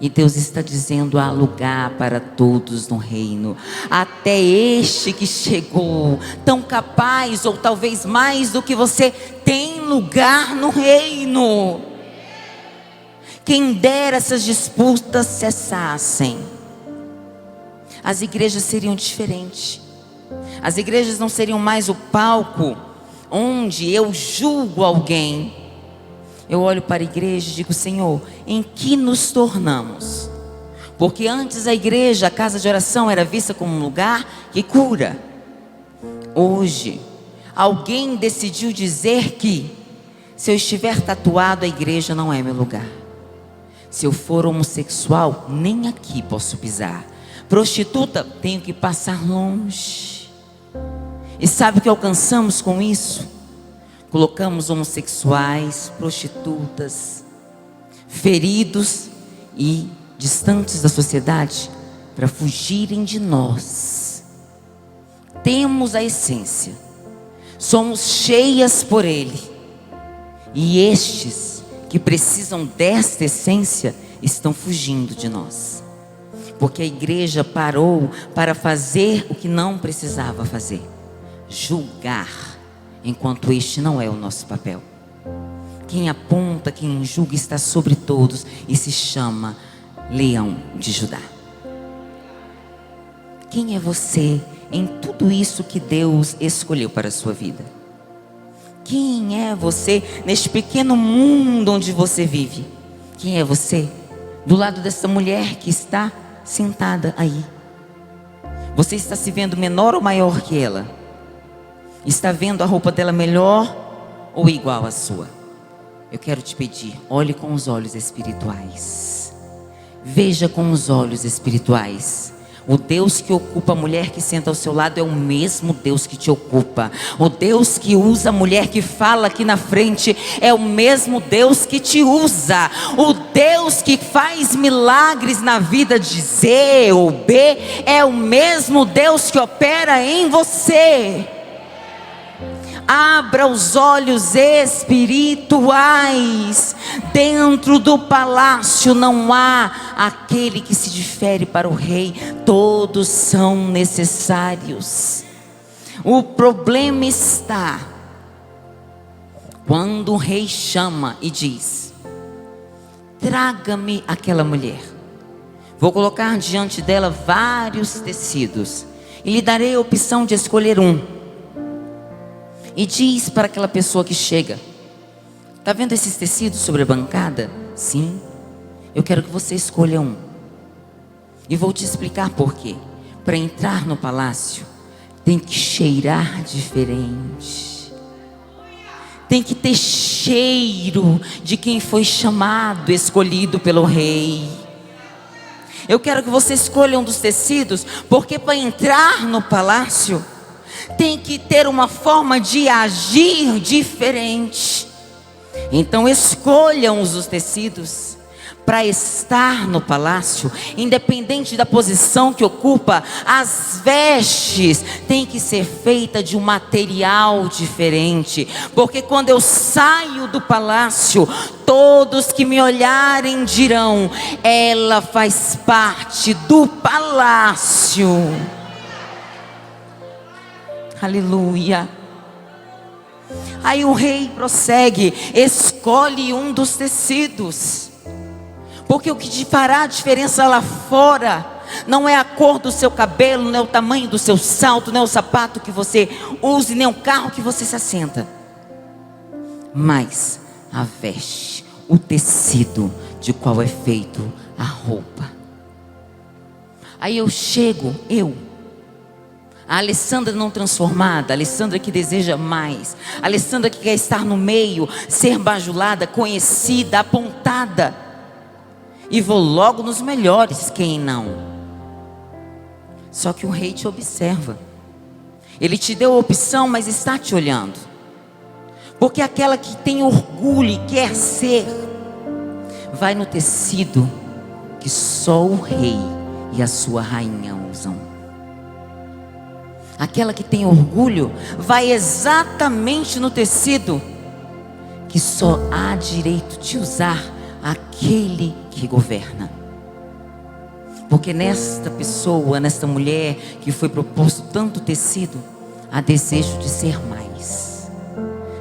E Deus está dizendo: há lugar para todos no reino. Até este que chegou, tão capaz ou talvez mais do que você, tem lugar no reino. Quem dera essas disputas cessassem, as igrejas seriam diferentes. As igrejas não seriam mais o palco onde eu julgo alguém. Eu olho para a igreja e digo: Senhor, em que nos tornamos? Porque antes a igreja, a casa de oração, era vista como um lugar que cura. Hoje, alguém decidiu dizer que se eu estiver tatuado, a igreja não é meu lugar. Se eu for homossexual, nem aqui posso pisar. Prostituta, tenho que passar longe. E sabe o que alcançamos com isso? Colocamos homossexuais, prostitutas, feridos e distantes da sociedade para fugirem de nós. Temos a essência, somos cheias por Ele, e estes que precisam desta essência estão fugindo de nós, porque a igreja parou para fazer o que não precisava fazer: julgar, enquanto este não é o nosso papel. Quem aponta, quem julga está sobre todos e se chama Leão de Judá. Quem é você em tudo isso que Deus escolheu para a sua vida? Quem é você neste pequeno mundo onde você vive? Quem é você do lado dessa mulher que está sentada aí? Você está se vendo menor ou maior que ela? Está vendo a roupa dela melhor ou igual à sua? Eu quero te pedir: olhe com os olhos espirituais. Veja com os olhos espirituais. O Deus que ocupa a mulher que senta ao seu lado é o mesmo Deus que te ocupa. O Deus que usa a mulher que fala aqui na frente é o mesmo Deus que te usa. O Deus que faz milagres na vida de Z ou B é o mesmo Deus que opera em você. Abra os olhos espirituais. Dentro do palácio não há aquele que se difere para o rei. Todos são necessários. O problema está quando o rei chama e diz: traga-me aquela mulher. Vou colocar diante dela vários tecidos e lhe darei a opção de escolher um. E diz para aquela pessoa que chega: está vendo esses tecidos sobre a bancada? Sim. Eu quero que você escolha um. E vou te explicar por quê. Para entrar no palácio, tem que cheirar diferente. Tem que ter cheiro de quem foi chamado, escolhido pelo rei. Eu quero que você escolha um dos tecidos, porque para entrar no palácio, tem que ter uma forma de agir diferente. Então escolha um dos tecidos para estar no palácio, independente da posição que ocupa. As vestes têm que ser feitas de um material diferente, porque quando eu saio do palácio, todos que me olharem dirão: ela faz parte do palácio. Aleluia. Aí o rei prossegue: escolhe um dos tecidos, porque o que te fará a diferença lá fora não é a cor do seu cabelo, não é o tamanho do seu salto, não é o sapato que você use, nem o carro que você se assenta, mas a veste, o tecido de qual é feito a roupa. Aí eu chego, a Alessandra não transformada, a Alessandra que deseja mais, a Alessandra que quer estar no meio, ser bajulada, conhecida, apontada, e vou logo nos melhores, quem não? Só que o rei te observa. Ele te deu a opção, mas está te olhando. Porque aquela que tem orgulho e quer ser, vai no tecido que só o rei e a sua rainha usam. Aquela que tem orgulho vai exatamente no tecido que só há direito de usar aquele que governa. Porque nesta pessoa, nesta mulher que foi proposto tanto tecido, há desejo de ser mais,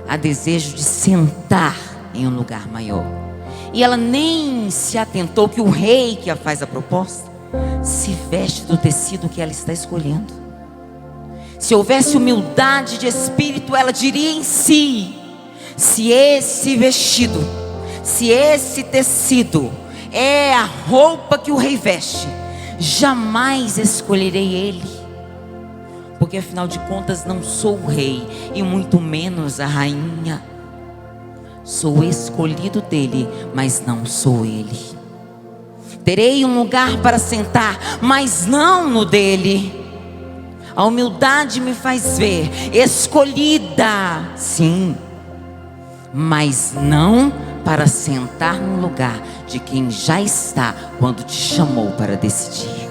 há desejo de sentar em um lugar maior. E ela nem se atentou que o rei que a faz a proposta se veste do tecido que ela está escolhendo. Se houvesse humildade de espírito, ela diria em si: se esse vestido, se esse tecido é a roupa que o rei veste, jamais escolherei ele, porque afinal de contas não sou o rei e muito menos a rainha. Sou escolhido dele, mas não sou ele. Terei um lugar para sentar, mas não no dele. A humildade me faz ver escolhida, sim, mas não para sentar no lugar de quem já está quando te chamou para decidir.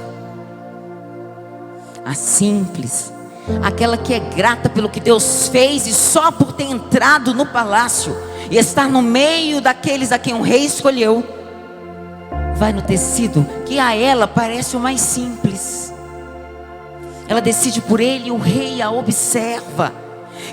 A simples, aquela que é grata pelo que Deus fez e só por ter entrado no palácio e estar no meio daqueles a quem o rei escolheu, vai no tecido que a ela parece o mais simples. Ela decide por ele, o rei a observa.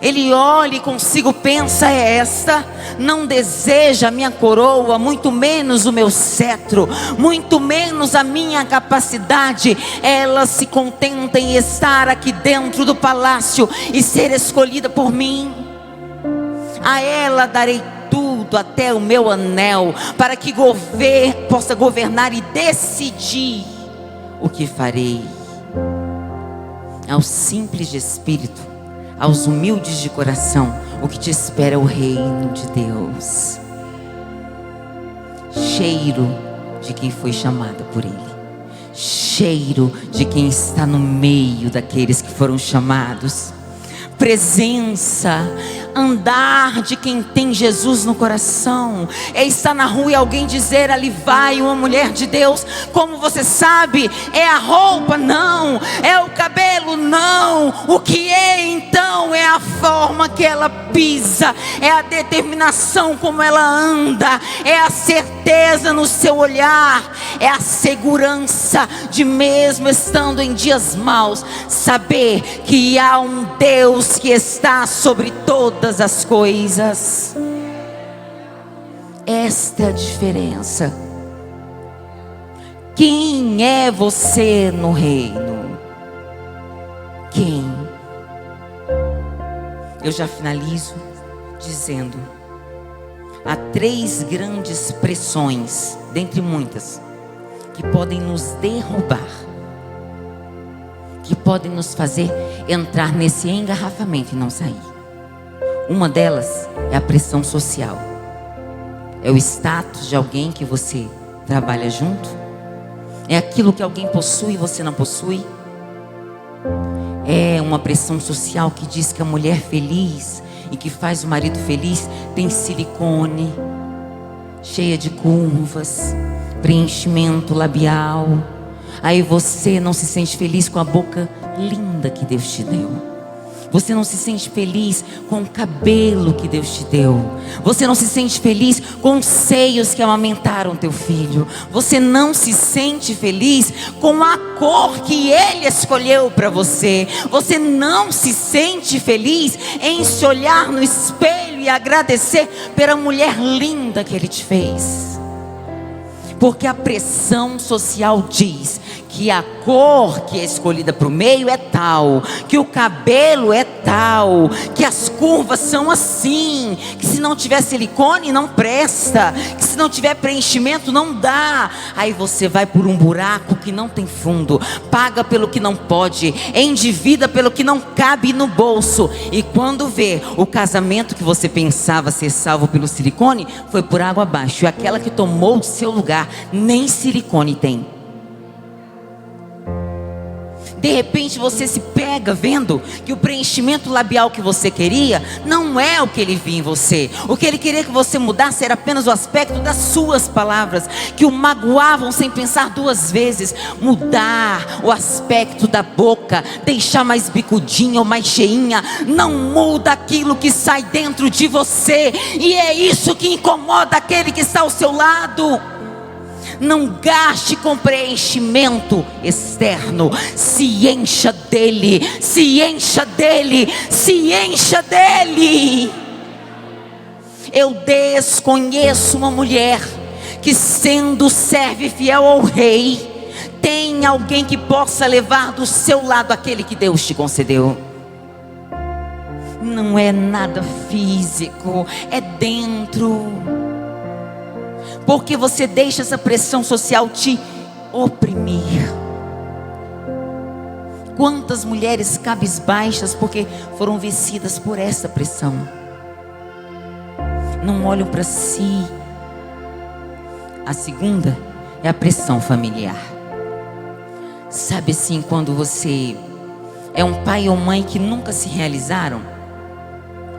Ele olha e consigo pensa: é esta, não deseja a minha coroa, muito menos o meu cetro, muito menos a minha capacidade. Ela se contenta em estar aqui dentro do palácio e ser escolhida por mim. A ela darei tudo, até o meu anel, para que possa governar e decidir o que farei. Aos simples de espírito, aos humildes de coração, o que te espera é o reino de Deus. Cheiro de quem foi chamada por ele, cheiro de quem está no meio daqueles que foram chamados, presença, andar de quem tem Jesus no coração. É estar na rua e alguém dizer: ali vai uma mulher de Deus. Como você sabe? É a roupa? Não. É o cabelo? Não. O que é então? É a forma que ela pisa, é a determinação como ela anda, é a certeza no seu olhar, é a segurança de, mesmo estando em dias maus, saber que há um Deus que está sobre todas as coisas. Esta é a diferença. Quem é você no reino? Quem? Eu já finalizo dizendo: há 3 grandes pressões, dentre muitas, que podem nos derrubar, que podem nos fazer entrar nesse engarrafamento e não sair. Uma delas é a pressão social. É o status de alguém que você trabalha junto, É aquilo que alguém possui e você não possui? É uma pressão social que diz que a mulher feliz e que faz o marido feliz tem silicone, cheia de curvas, preenchimento labial. Aí você não se sente feliz com a boca linda que Deus te deu. Você não se sente feliz com o cabelo que Deus te deu. Você não se sente feliz com os seios que amamentaram teu filho. Você não se sente feliz com a cor que Ele escolheu para você. Você não se sente feliz em se olhar no espelho e agradecer pela mulher linda que Ele te fez. Porque a pressão social diz que a cor que é escolhida para o meio é tal, que o cabelo é tal, que as curvas são assim, que se não tiver silicone não presta, que se não tiver preenchimento não dá. Aí você vai por um buraco que não tem fundo, paga pelo que não pode, endivida pelo que não cabe no bolso, e quando vê, o casamento que você pensava ser salvo pelo silicone foi por água abaixo, e aquela que tomou o seu lugar nem silicone tem. De repente você se pega vendo que o preenchimento labial que você queria não é o que Ele via em você. O que Ele queria que você mudasse era apenas o aspecto das suas palavras, que o magoavam sem pensar duas vezes. Mudar o aspecto da boca, deixar mais bicudinha ou mais cheinha, não muda aquilo que sai dentro de você. E é isso que incomoda aquele que está ao seu lado. Não gaste com preenchimento externo. Se encha dele, se encha dele, se encha dele. Eu desconheço uma mulher que, sendo serva e fiel ao rei, tem alguém que possa levar do seu lado aquele que Deus te concedeu. Não é nada físico, é dentro. Porque você deixa essa pressão social te oprimir. Quantas mulheres cabisbaixas porque foram vencidas por essa pressão. Não olham para si. A segunda é a pressão familiar. Sabe assim, quando você é um pai ou mãe que nunca se realizaram,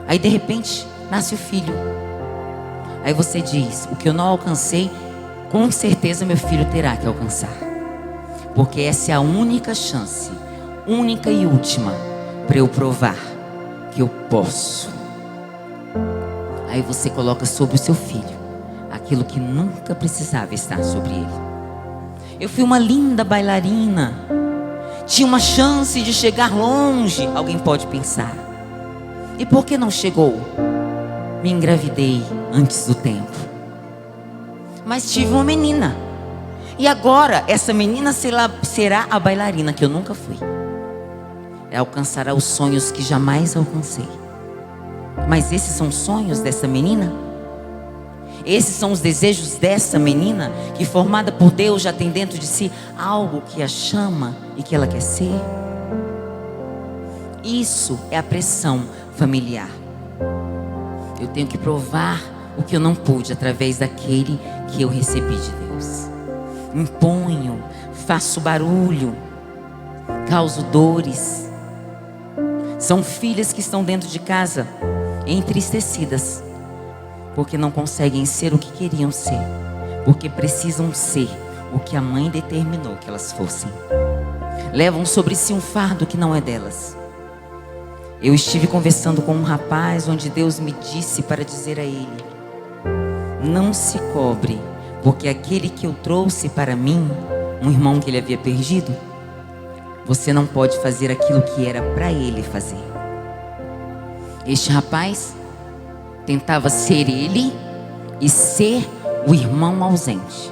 aí de repente nasce o filho. Aí você diz: o que eu não alcancei, com certeza meu filho terá que alcançar. Porque essa é a única chance, única e última, para eu provar que eu posso. Aí você coloca sobre o seu filho aquilo que nunca precisava estar sobre ele. Eu fui uma linda bailarina, tinha uma chance de chegar longe, alguém pode pensar. E por que não chegou? Me engravidei antes do tempo. Mas tive uma menina. E agora essa menina será a bailarina que eu nunca fui. Ela alcançará os sonhos que jamais alcancei. Mas esses são os sonhos dessa menina? Esses são os desejos dessa menina, que formada por Deus já tem dentro de si algo que a chama e que ela quer ser? Isso é a pressão familiar. Eu tenho que provar o que eu não pude através daquele que eu recebi de Deus. Imponho, faço barulho, causo dores. São filhas que estão dentro de casa entristecidas, porque não conseguem ser o que queriam ser, porque precisam ser o que a mãe determinou que elas fossem. Levam sobre si um fardo que não é delas. Eu estive conversando com um rapaz onde Deus me disse para dizer a ele: não se cobre, porque aquele que eu trouxe para mim, um irmão que ele havia perdido, você não pode fazer aquilo que era para ele fazer. Este rapaz tentava ser ele e ser o irmão ausente,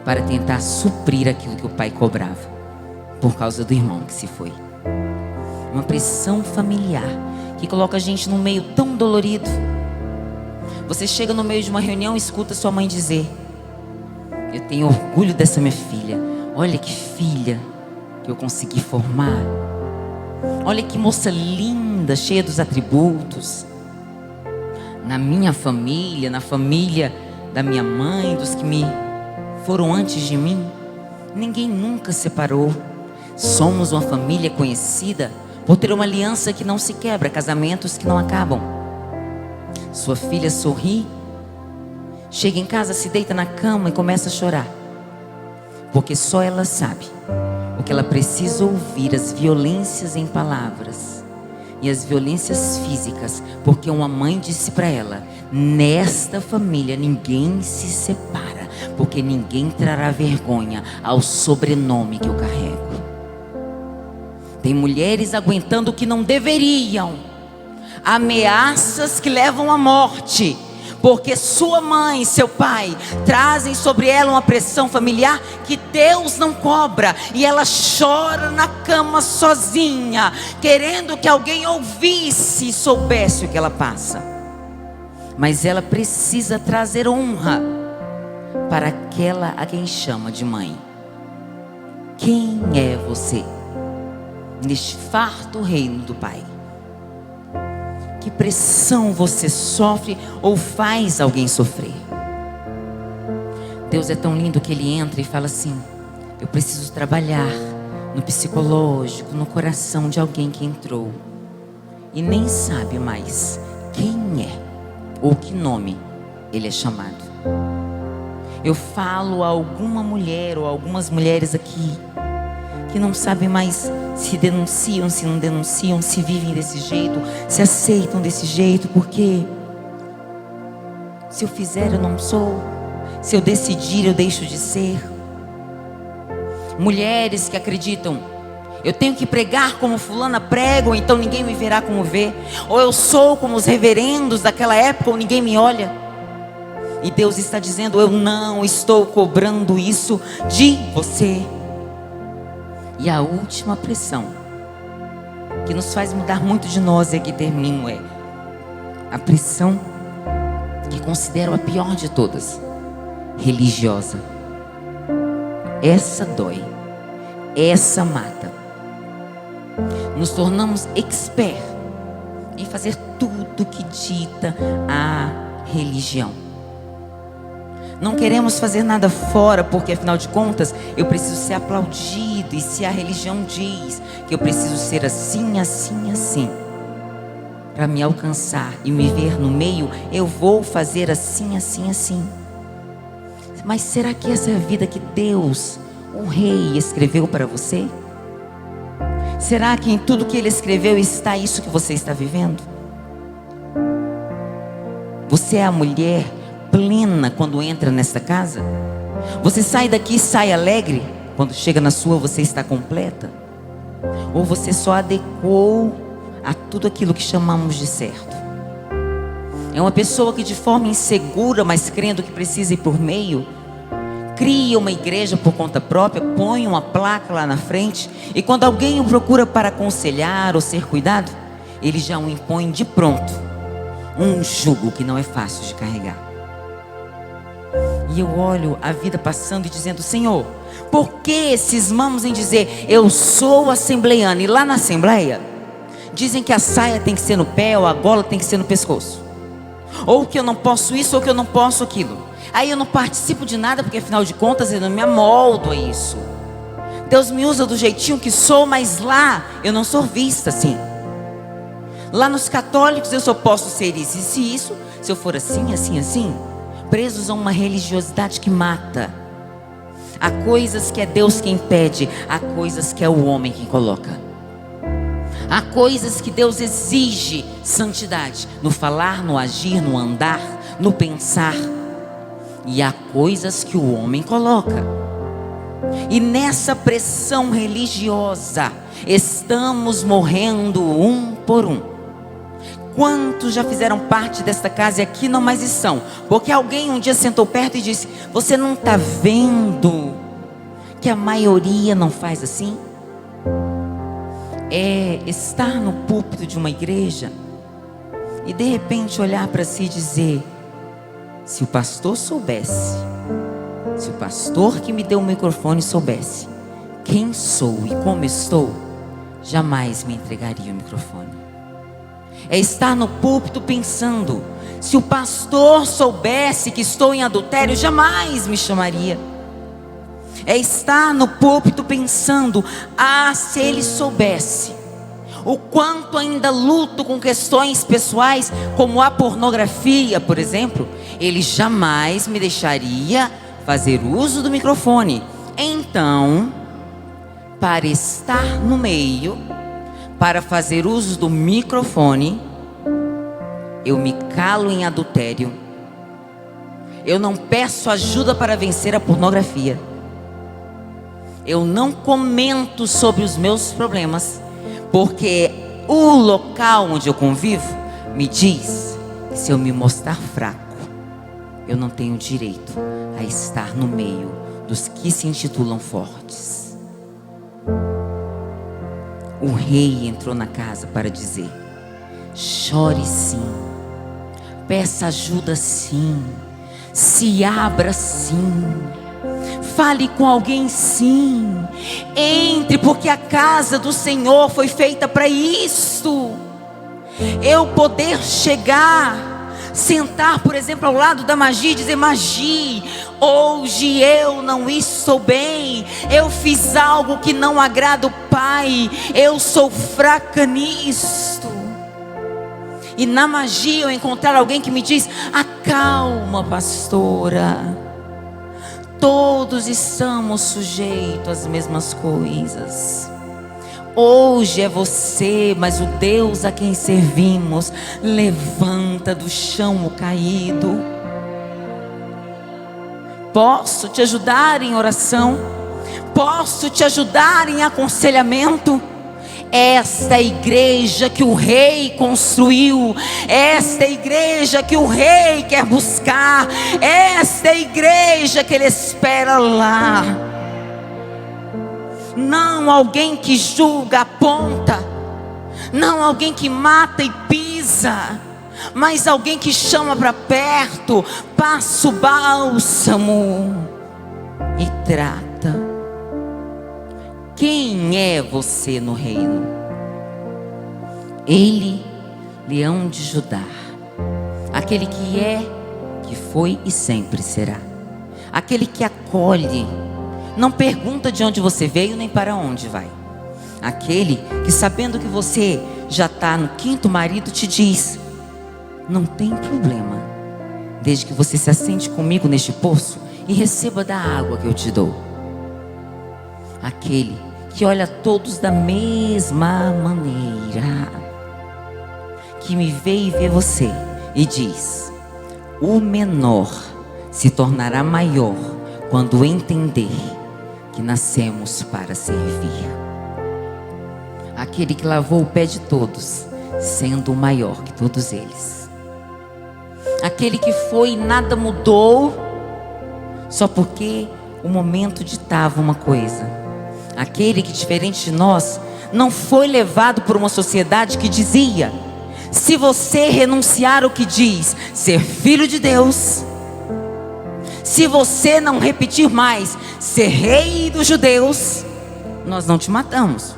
para tentar suprir aquilo que o pai cobrava, por causa do irmão que se foi. Uma pressão familiar que coloca a gente num meio tão dolorido. Você chega no meio de uma reunião e escuta sua mãe dizer: eu tenho orgulho dessa minha filha. Olha que filha que eu consegui formar. Olha que moça linda, cheia dos atributos. Na minha família, na família da minha mãe, dos que me foram antes de mim, Ninguém nunca separou. Somos uma família conhecida por ter uma aliança que não se quebra, casamentos que não acabam. Sua filha sorri, chega em casa, se deita na cama e começa a chorar, porque só ela sabe o que ela precisa ouvir: as violências em palavras e as violências físicas, porque uma mãe disse para ela: nesta família ninguém se separa, porque ninguém trará vergonha ao sobrenome que eu carrego. Tem mulheres aguentando o que não deveriam, ameaças que levam à morte, porque sua mãe, seu pai trazem sobre ela uma pressão familiar que Deus não cobra, e ela chora na cama sozinha, querendo que alguém ouvisse e soubesse o que ela passa. Mas ela precisa trazer honra para aquela a quem chama de mãe. Quem é você neste farto reino do Pai? Que pressão você sofre ou faz alguém sofrer? Deus é tão lindo que Ele entra e fala assim: eu preciso trabalhar no psicológico, no coração de alguém que entrou e nem sabe mais quem é ou que nome ele é chamado. Eu falo a alguma mulher ou algumas mulheres aqui que não sabem mais se denunciam, se não denunciam, se vivem desse jeito, se aceitam desse jeito, porque se eu fizer eu não sou, se eu decidir eu deixo de ser. Mulheres que acreditam: eu tenho que pregar como fulana prega, ou então ninguém me verá como vê, ou eu sou como os reverendos daquela época, ou ninguém me olha. E Deus está dizendo: eu não estou cobrando isso de você. E a última pressão que nos faz mudar muito de nós, e aqui termino, é a pressão que considero a pior de todas: religiosa. Essa dói, essa mata. Nos tornamos expert em fazer tudo que dita a religião. Não queremos fazer nada fora, porque afinal de contas eu preciso ser aplaudido. E se a religião diz que eu preciso ser assim, assim, assim, para me alcançar e me ver no meio, eu vou fazer assim, assim, assim. Mas será que essa é a vida que Deus, o Rei, escreveu para você? Será que em tudo que Ele escreveu está isso que você está vivendo? Você é a mulher plena quando entra nesta casa? Você sai daqui e sai alegre? Quando chega na sua, você está completa? Ou você só adequou a tudo aquilo que chamamos de certo? É uma pessoa que de forma insegura, mas crendo que precisa ir por meio, cria uma igreja por conta própria, põe uma placa lá na frente, e quando alguém o procura para aconselhar ou ser cuidado, ele já o impõe de pronto, um jugo que não é fácil de carregar. E eu olho a vida passando e dizendo: Senhor, por que cismamos em dizer eu sou assembleiana, e lá na assembleia dizem que a saia tem que ser no pé, ou a gola tem que ser no pescoço, ou que eu não posso isso, ou que eu não posso aquilo. Aí eu não participo de nada, porque afinal de contas eu não me amoldo a isso. Deus me usa do jeitinho que sou, mas lá eu não sou vista assim. Lá nos católicos eu só posso ser isso, se eu for assim, assim, assim. Presos a uma religiosidade que mata. Há coisas que é Deus quem pede, há coisas que é o homem quem coloca. Há coisas que Deus exige santidade no falar, no agir, no andar, no pensar. E há coisas que o homem coloca. E nessa pressão religiosa estamos morrendo um por um. Quantos já fizeram parte desta casa e aqui não mais estão? Porque alguém um dia sentou perto e disse: você não está vendo que a maioria não faz assim? É estar no púlpito de uma igreja e de repente olhar para si e dizer: se o pastor soubesse, se o pastor que me deu o microfone soubesse quem sou e como estou, jamais me entregaria o microfone. É estar no púlpito pensando: se o pastor soubesse que estou em adultério, jamais me chamaria. É estar no púlpito pensando: se ele soubesse o quanto ainda luto com questões pessoais, como a pornografia, por exemplo, ele jamais me deixaria fazer uso do microfone. Então, para estar no meio, para fazer uso do microfone, eu me calo em adultério. Eu não peço ajuda para vencer a pornografia. Eu não comento sobre os meus problemas, porque o local onde eu convivo me diz que se eu me mostrar fraco, eu não tenho direito a estar no meio dos que se intitulam fortes. O rei entrou na casa para dizer: chore sim, peça ajuda sim, se abra sim, fale com alguém sim, entre, porque a casa do Senhor foi feita para isto. Eu poder chegar, sentar, por exemplo, ao lado da Magi e dizer: Magi, hoje eu não estou bem, eu fiz algo que não agrada o Pai, eu sou fraca nisto. E na Magi eu encontrar alguém que me diz: acalma, pastora, todos estamos sujeitos às mesmas coisas. Hoje é você, mas o Deus a quem servimos levanta do chão o caído. Posso te ajudar em oração? Posso te ajudar em aconselhamento? Esta igreja que o rei construiu, esta igreja que o rei quer buscar, esta igreja que ele espera lá. Não alguém que julga, aponta, não alguém que mata e pisa, mas alguém que chama para perto, passa o bálsamo e trata. Quem é você no reino? Ele, leão de Judá, aquele que é, que foi e sempre será, aquele que acolhe, não pergunta de onde você veio nem para onde vai, aquele que, sabendo que você já está no 5º marido, te diz: não tem problema, desde que você se assente comigo neste poço e receba da água que eu te dou. Aquele que olha todos da mesma maneira, que me vê e vê você e diz: o menor se tornará maior quando entender que nascemos para servir. Aquele que lavou o pé de todos, sendo o maior que todos eles. Aquele que foi e nada mudou, só porque o momento ditava uma coisa. Aquele que, diferente de nós, não foi levado por uma sociedade que dizia: se você renunciar ao que diz ser filho de Deus, se você não repetir mais ser rei dos judeus, nós não te matamos,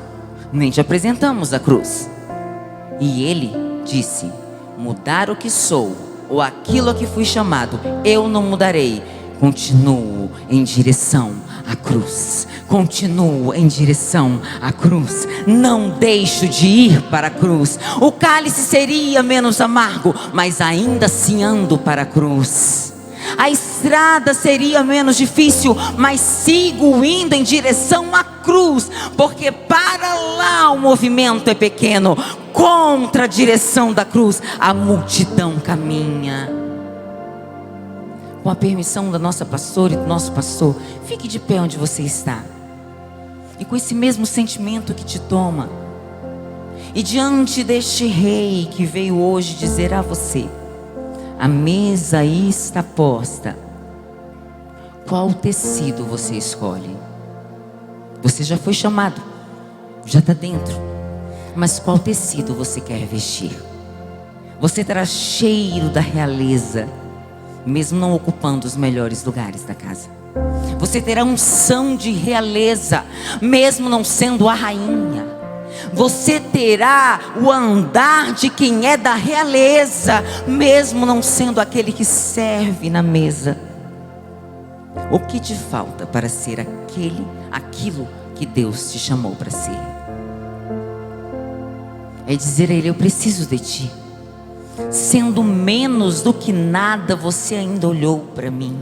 nem te apresentamos a cruz. E ele disse: mudar o que sou, ou aquilo a que fui chamado, eu não mudarei. Continuo em direção à cruz, continuo em direção à cruz, não deixo de ir para a cruz. O cálice seria menos amargo, mas ainda assim ando para a cruz. A estrada seria menos difícil, mas sigo indo em direção à cruz, porque para lá o movimento é pequeno, contra a direção da cruz a multidão caminha. Com a permissão da nossa pastora e do nosso pastor, fique de pé onde você está, e com esse mesmo sentimento que te toma, e diante deste rei que veio hoje dizer a você: a mesa está posta, qual tecido você escolhe? Você já foi chamado, já está dentro, mas qual tecido você quer vestir? Você terá cheiro da realeza, mesmo não ocupando os melhores lugares da casa. Você terá unção de realeza, mesmo não sendo a rainha. Você terá o andar de quem é da realeza, mesmo não sendo aquele que serve na mesa. O que te falta para ser aquilo que Deus te chamou para ser? É dizer a Ele: eu preciso de Ti. Sendo menos do que nada, você ainda olhou para mim.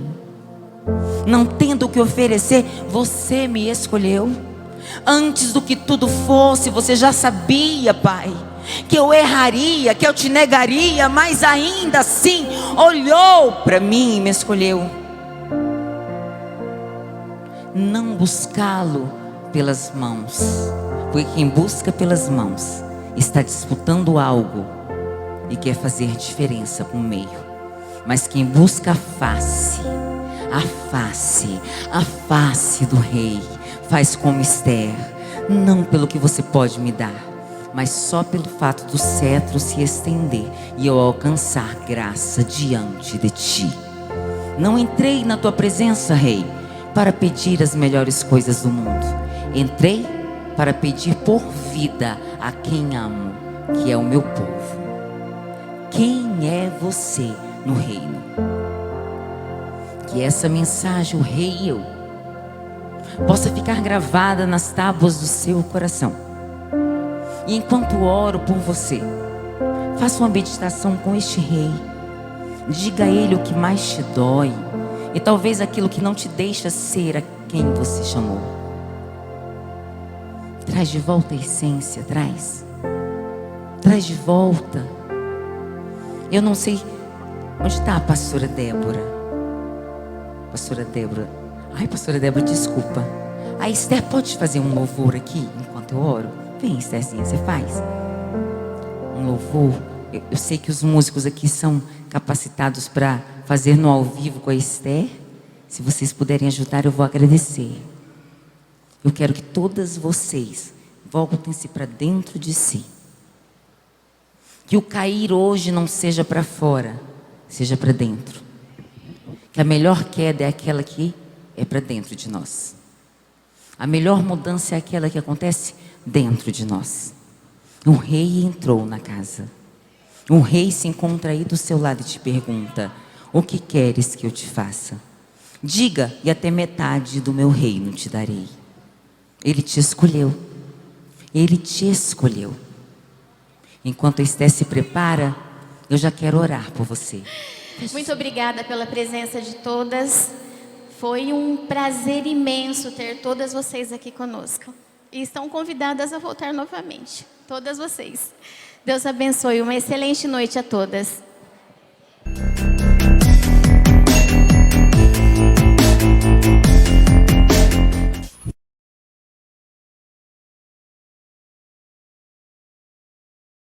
Não tendo o que oferecer, você me escolheu. Antes do que tudo fosse, você já sabia, Pai, que eu erraria, que eu te negaria, mas ainda assim olhou para mim e me escolheu. Não buscá-lo pelas mãos, porque quem busca pelas mãos está disputando algo e quer fazer diferença no meio. Mas quem busca a face do Rei, faz como Esther, não pelo que você pode me dar, mas só pelo fato do cetro se estender e eu alcançar graça diante de Ti. Não entrei na Tua presença, Rei, para pedir as melhores coisas do mundo. Entrei para pedir por vida a quem amo, que é o meu povo. Quem é você no reino? Que essa mensagem, o Rei e eu, possa ficar gravada nas tábuas do seu coração. E enquanto oro por você, faça uma meditação com este Rei. Diga a Ele o que mais te dói e talvez aquilo que não te deixa ser a quem você chamou. Traz de volta a essência, traz de volta. Eu não sei onde está a pastora Débora. Pastora Débora. Ai, pastora Débora, desculpa. A Esther pode fazer um louvor aqui enquanto eu oro? Vem, Estherzinha, você faz um louvor. Eu sei que os músicos aqui são capacitados para fazer no ao vivo com a Esther. Se vocês puderem ajudar, eu vou agradecer. Eu quero que todas vocês voltem-se para dentro de si. Que o cair hoje não seja para fora, seja para dentro. Que a melhor queda é aquela que é para dentro de nós. A melhor mudança é aquela que acontece dentro de nós. Um rei entrou na casa. Um rei se encontra aí do seu lado e te pergunta: o que queres que eu te faça? Diga, e até metade do meu reino te darei. Ele te escolheu. Ele te escolheu. Enquanto a Esther se prepara, eu já quero orar por você. Muito obrigada pela presença de todas. Foi um prazer imenso ter todas vocês aqui conosco. E estão convidadas a voltar novamente. Todas vocês. Deus abençoe. Uma excelente noite a todas.